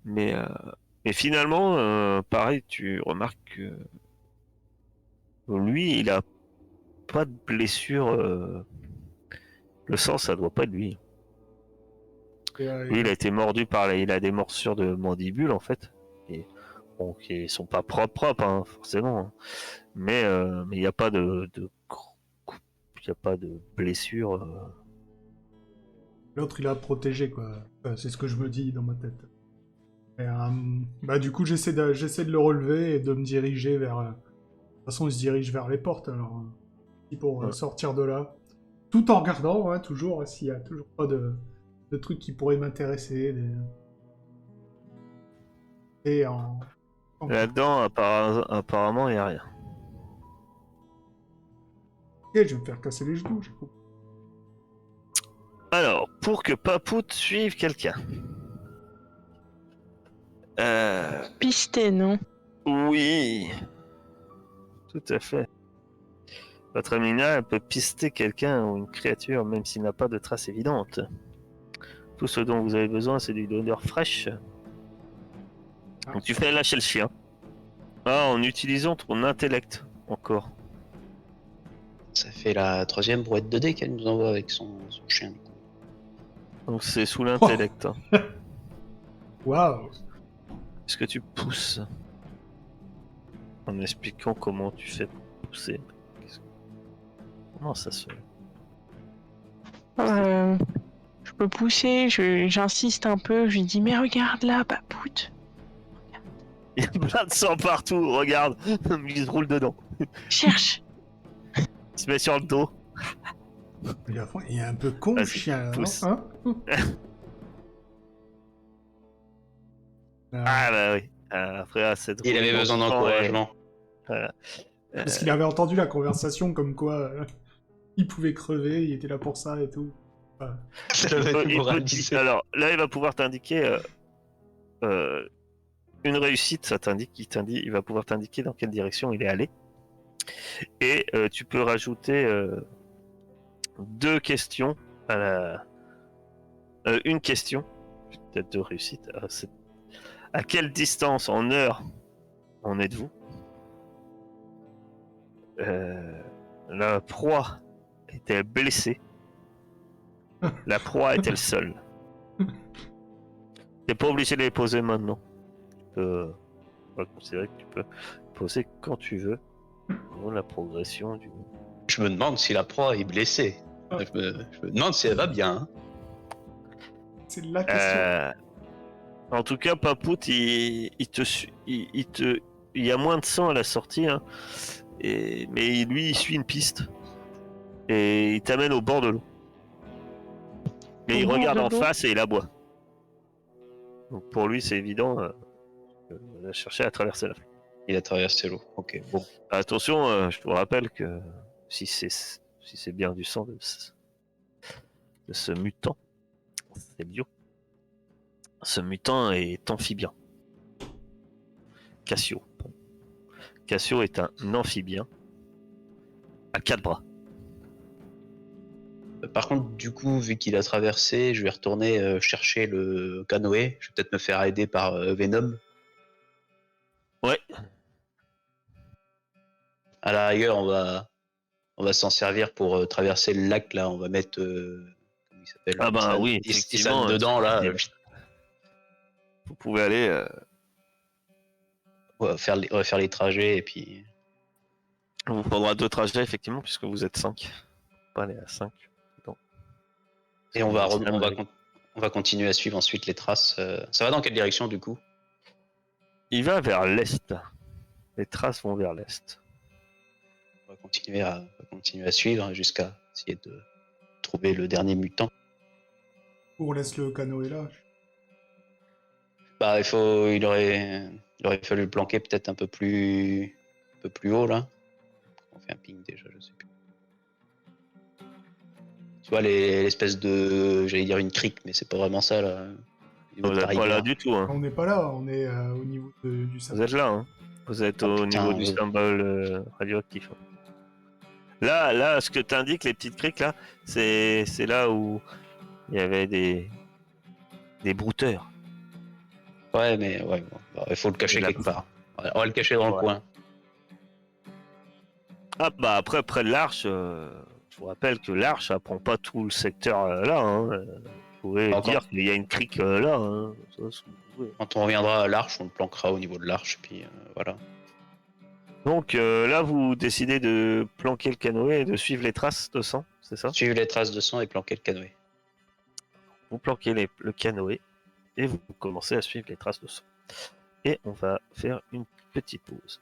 Mais, euh, mais finalement, pareil, tu remarques que lui, il a pas de blessure. Le sang, ça doit pas être lui. Et, Lui, il a été mordu il a des morsures de mandibule en fait. Et, bon, qui sont pas propres, hein, forcément. Hein. Mais il n'y a pas il y a pas de blessure. L'autre, il a protégé, quoi. C'est ce que je me dis dans ma tête. Et, bah, du coup, j'essaie de le relever et de me diriger vers... de toute façon, il se dirige vers les portes, alors... pour Ouais. sortir de là. Tout en regardant, hein, toujours, s'il y a toujours pas de trucs qui pourraient m'intéresser. Et Là-dedans, apparemment, il n'y a rien. Ok, je vais me faire casser les genoux, j'ai compris. Alors, pour que Papout suive quelqu'un. Pisté, non? Oui, tout à fait. Votre Amina peut pister quelqu'un ou une créature, même s'il n'a pas de traces évidentes. Tout ce dont vous avez besoin, c'est d'une odeur fraîche. Donc tu fais lâcher le chien. Ah, en utilisant ton intellect, encore. Ça fait la 3e brouette de dés qu'elle nous envoie avec son chien. Du coup. Donc c'est sous l'intellect. Hein. Waouh! Est-ce que tu pousses? En expliquant comment tu fais pour pousser. Comment ça se fait? Je peux pousser, j'insiste un peu, je lui dis mais regarde là, Papout. Il y a plein de sang partout, regarde. Il se roule dedans. Cherche. Il se met sur le dos. Il est un peu con, le Vas-y, chien, là, non? pousse. Hein? Ah bah oui. Après, cette Il avait besoin d'encouragement. Voilà. Parce qu'il avait entendu la conversation comme quoi il pouvait crever, il était là pour ça et tout. Voilà. Ça l'avait démoralisé. Alors là, il va pouvoir t'indiquer une réussite. Ça t'indique, il va pouvoir t'indiquer dans quelle direction il est allé. Et tu peux rajouter 2 questions à la. Une question, peut-être de réussite. À quelle distance en heure en êtes-vous la proie était blessée. La proie était le seul. T'es pas obligé de les poser maintenant. On va considérer que tu peux poser quand tu veux. Selon la progression du. Je me demande si la proie est blessée. Je me demande si elle va bien. Hein. C'est la question. En tout cas, Papout, il y a moins de sang à la sortie, hein. Mais lui, il suit une piste et il t'amène au bord de l'eau. Et il Au bord regarde de en l'eau. face et il aboie. Donc pour lui, c'est évident de chercher à traverser la. Il a traversé l'eau. Ok, bon. Attention, je vous rappelle que si c'est bien du sang de ce mutant, c'est bio. Ce mutant est amphibien. Cassio. Cassio est un amphibien à 4 bras. Par contre, du coup, vu qu'il a traversé, je vais retourner chercher le canoë. Je vais peut-être me faire aider par Venom. Ouais, À la rigueur, on va s'en servir pour traverser le lac. Là, on va mettre. Comment il s'appelle ah bah oui, Isan effectivement. dedans, là. Vous pouvez aller. On va faire les trajets et puis. On vous prendra 2 trajets, effectivement, puisque vous êtes 5. Pas aller à 5. Non. Et on va continuer à suivre ensuite les traces. Ça va dans quelle direction, du coup? Il va vers l'est. Les traces vont vers l'est. On va continuer à suivre hein, jusqu'à essayer de trouver le dernier mutant. On laisse le canoë là. Bah, il aurait fallu le planquer peut-être un peu plus haut là. On fait un ping déjà, je sais plus. Tu vois l'espèce de, j'allais dire une crique, mais c'est pas vraiment ça là. Au niveau Vous de la n'êtes pas là rivière. du tout. Hein. On n'est pas là, on est au niveau du Vous symbole. êtes là. Hein. Vous êtes Oh, au putain, niveau du oui. symbole radioactif. Hein. Là, ce que t'indiques, les petites criques là, c'est là où il y avait des brouteurs. Ouais, mais ouais, bon, bah, il faut le cacher Et la- quelque part. On va le cacher dans le Ouais. coin. Ah bah après, près de l'Arche, je vous rappelle que l'Arche, ça prend pas tout le secteur là. Hein. Vous pouvez Encore. dire qu'il y a une crique là. Hein. Ça, c'est ce que vous pouvez. Quand on reviendra à l'arche, on le planquera au niveau de l'arche, puis voilà. Donc là, vous décidez de planquer le canoë et de suivre les traces de sang, c'est ça? Suivre les traces de sang et planquer le canoë. Vous planquez le canoë et vous commencez à suivre les traces de sang. Et on va faire une petite pause.